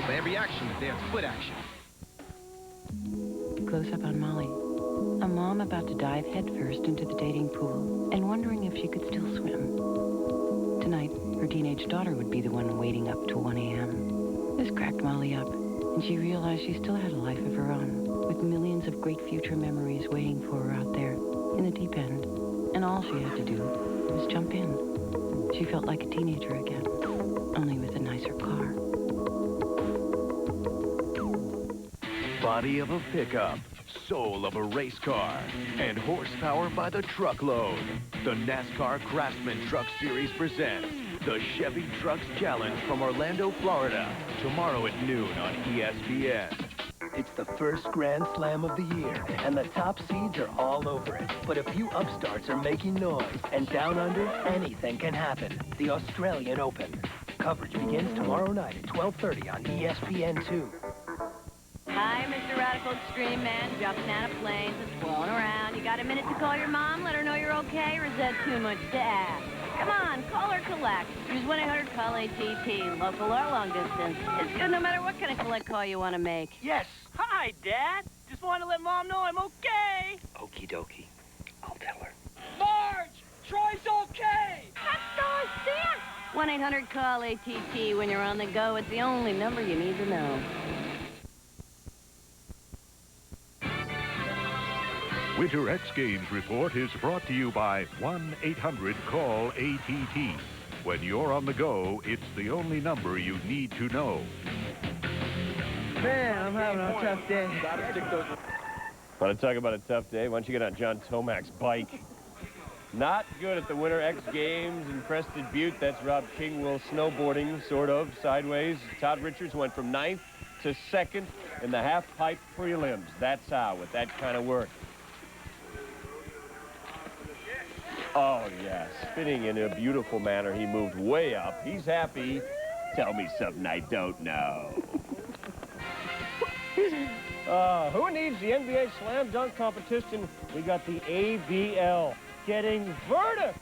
For every action, there's foot action. Close up on Molly. A mom about to dive headfirst into the dating pool and wondering if she could still swim. Tonight, her teenage daughter would be the one waiting up till 1 a.m. This cracked Molly up, and she realized she still had a life of her own, with millions of great future memories waiting for her out there in the deep end. And all she had to do was jump in. She felt like a teenager again, only with a nicer car. Body of a pickup, soul of a race car, and horsepower by the truckload. The NASCAR Craftsman Truck Series presents the Chevy Trucks Challenge from Orlando, Florida, tomorrow at noon on ESPN. It's the first Grand Slam of the year, and the top seeds are all over it. But a few upstarts are making noise, and down under, anything can happen. The Australian Open. Coverage begins tomorrow night at 12:30 on ESPN2. Hi, Mr. Radical Extreme Man, jumping out of planes and flown around. You got a minute to call your mom, let her know you're okay, or is that too much to ask? Come on, call or collect. Use 1-800-CALL-ATT, local or long distance. It's good no matter what kind of collect call you want to make. Yes. Hi, Dad. Just want to let Mom know I'm okay. Okie dokie. I'll tell her. Marge, Troy's okay. Let's go, Stan. 1-800-CALL-ATT. When you're on the go, it's the only number you need to know. Winter X Games Report is brought to you by 1-800-CALL-ATT. When you're on the go, it's the only number you need to know. Man, I'm having a tough day. Want to talk about a tough day? Why don't you get on John Tomac's bike? Not good at the Winter X Games in Crested Butte. That's Rob Kingwell snowboarding, sort of, sideways. Todd Richards went from 9th to 2nd in the half-pipe prelims. That's how, with that kind of work. Oh, yeah, spinning in a beautiful manner. He moved way up. He's happy. Tell me something I don't know. Who needs the NBA Slam Dunk competition? We got the ABL getting vertical.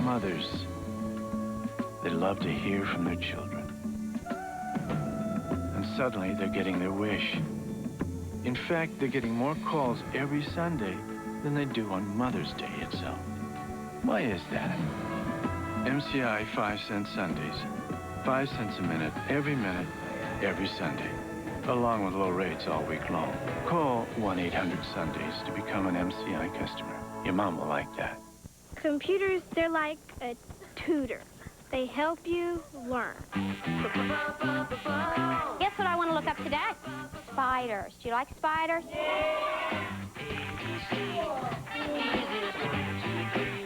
Mothers, they love to hear from their children. And suddenly they're getting their wish. In fact, they're getting more calls every Sunday than they do on Mother's Day itself. Why is that? MCI 5-cent Sundays. 5 cents a minute, every Sunday. Along with low rates all week long. Call 1-800-SUNDAYS to become an MCI customer. Your mom will like that. Computers, they're like a tutor. They help you learn. Guess what I want to look up today? spiders. Do you like spiders?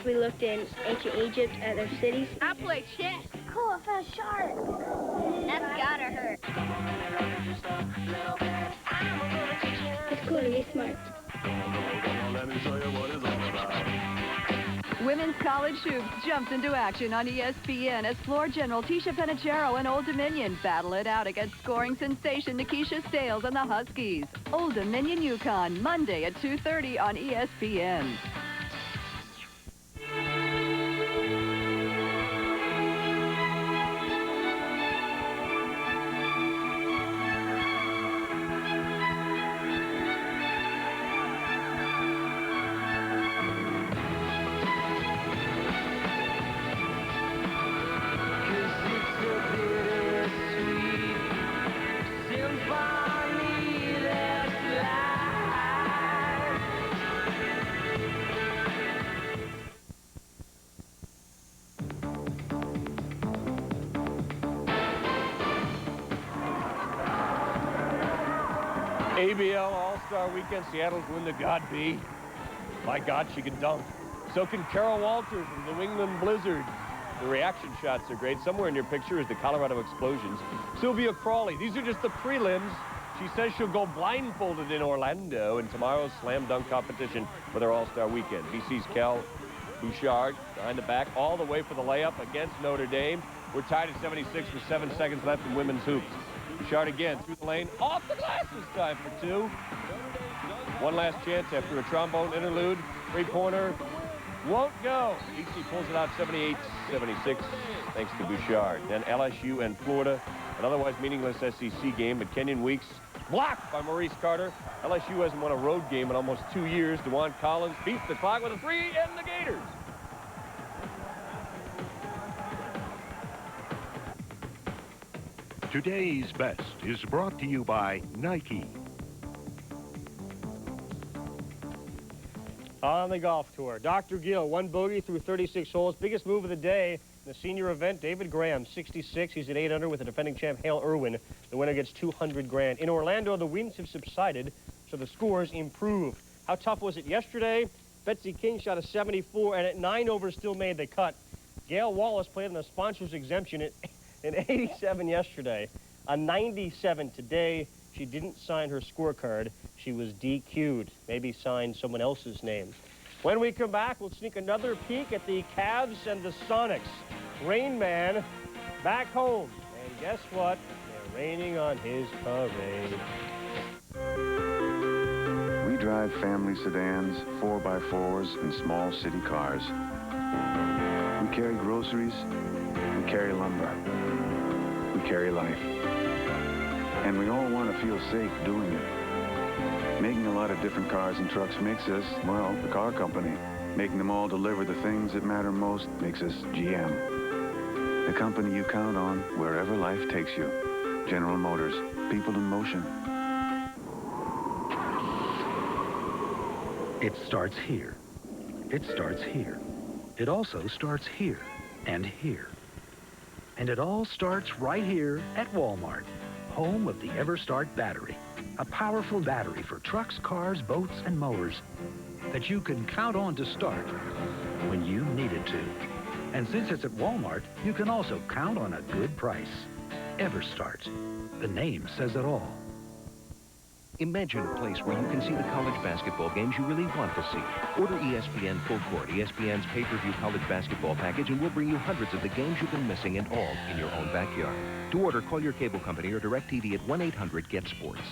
We looked in ancient Egypt at their cities. I play chess. Cool, I found a shark. That's gotta hurt. It's cool to be smart. Women's college hoops jumps into action on ESPN as floor general Tisha Penichero and Old Dominion battle it out against scoring sensation Nikisha Stales and the Huskies. Old Dominion UConn, Monday at 2:30 on ESPN. ABL All-Star Weekend. Seattle's Linda Godby. My God, she can dunk. So can Carol Walters from the New England Blizzard. The reaction shots are great. Somewhere in your picture is the Colorado Explosions. Sylvia Crawley. These are just the prelims. She says she'll go blindfolded in Orlando in tomorrow's slam dunk competition for their All-Star Weekend. BC's Cal Bouchard behind the back all the way for the layup against Notre Dame. We're tied at 76 with 7 seconds left in women's hoops. Bouchard again through the lane, off the glass this time for 2. One last chance after a trombone interlude. Three-pointer won't go. BC pulls it out 78-76 thanks to Bouchard. Then LSU and Florida, an otherwise meaningless SEC game, but Kenyon Weeks blocked by Maurice Carter. LSU hasn't won a road game in almost 2 years. DeJuan Collins beats the clock with a 3 and the Gators. Today's Best is brought to you by Nike. On the golf tour, Dr. Gill, 1 bogey through 36 holes. Biggest move of the day in the senior event, David Graham, 66. He's at 8 under with the defending champ, Hale Irwin. The winner gets $200,000. In Orlando, the winds have subsided, so the scores improved. How tough was it yesterday? Betsy King shot a 74, and at 9 over still made the cut. Gail Wallace played on a sponsor's exemption at an 87 yesterday, a 97 today. She didn't sign her scorecard. She was DQ'd. Maybe signed someone else's name. When we come back, we'll sneak another peek at the Cavs and the Sonics. Rain Man back home. And guess what? They're raining on his parade. We drive family sedans, 4x4s, and small city cars. We carry groceries. We carry lumber. We carry life. And we all want to feel safe doing it. Making a lot of different cars and trucks makes us, well, the car company. Making them all deliver the things that matter most makes us GM. The company you count on wherever life takes you. General Motors, people in motion. It starts here. It starts here. It also starts here and here. And it all starts right here at Walmart, home of the EverStart battery. A powerful battery for trucks, cars, boats, and mowers that you can count on to start when you need it to. And since it's at Walmart, you can also count on a good price. EverStart. The name says it all. Imagine a place where you can see the college basketball games you really want to see. Order ESPN Full Court, ESPN's pay-per-view college basketball package, and we'll bring you hundreds of the games you've been missing, and all in your own backyard. To order, call your cable company or DirecTV at 1-800-GET-SPORTS.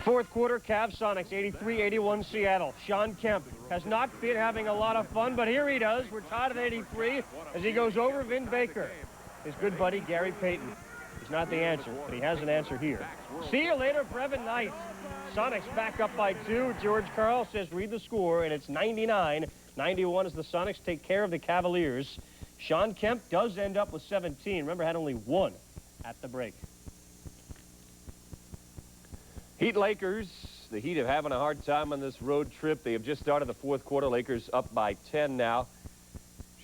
Fourth quarter, Cavs Sonics, 83-81 Seattle. Sean Kemp has not been having a lot of fun, but here he does. We're tied at 83 as he goes over Vin Baker. His good buddy, Gary Payton. He's not the answer, but he has an answer here. See you later, Brevin Knight. Sonics back up by 2. George Karl says read the score, and it's 99-91 as the Sonics take care of the Cavaliers. Sean Kemp does end up with 17. Remember, had only 1 at the break. Heat Lakers. The Heat are having a hard time on this road trip. They have just started the fourth quarter. Lakers up by 10 now.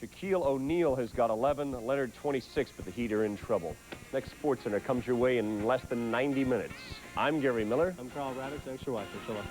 Shaquille O'Neal has got 11, Leonard 26, but the Heat are in trouble. Next SportsCenter comes your way in less than 90 minutes. I'm Gary Miller. I'm Karl Ravech. Thanks for watching. So long.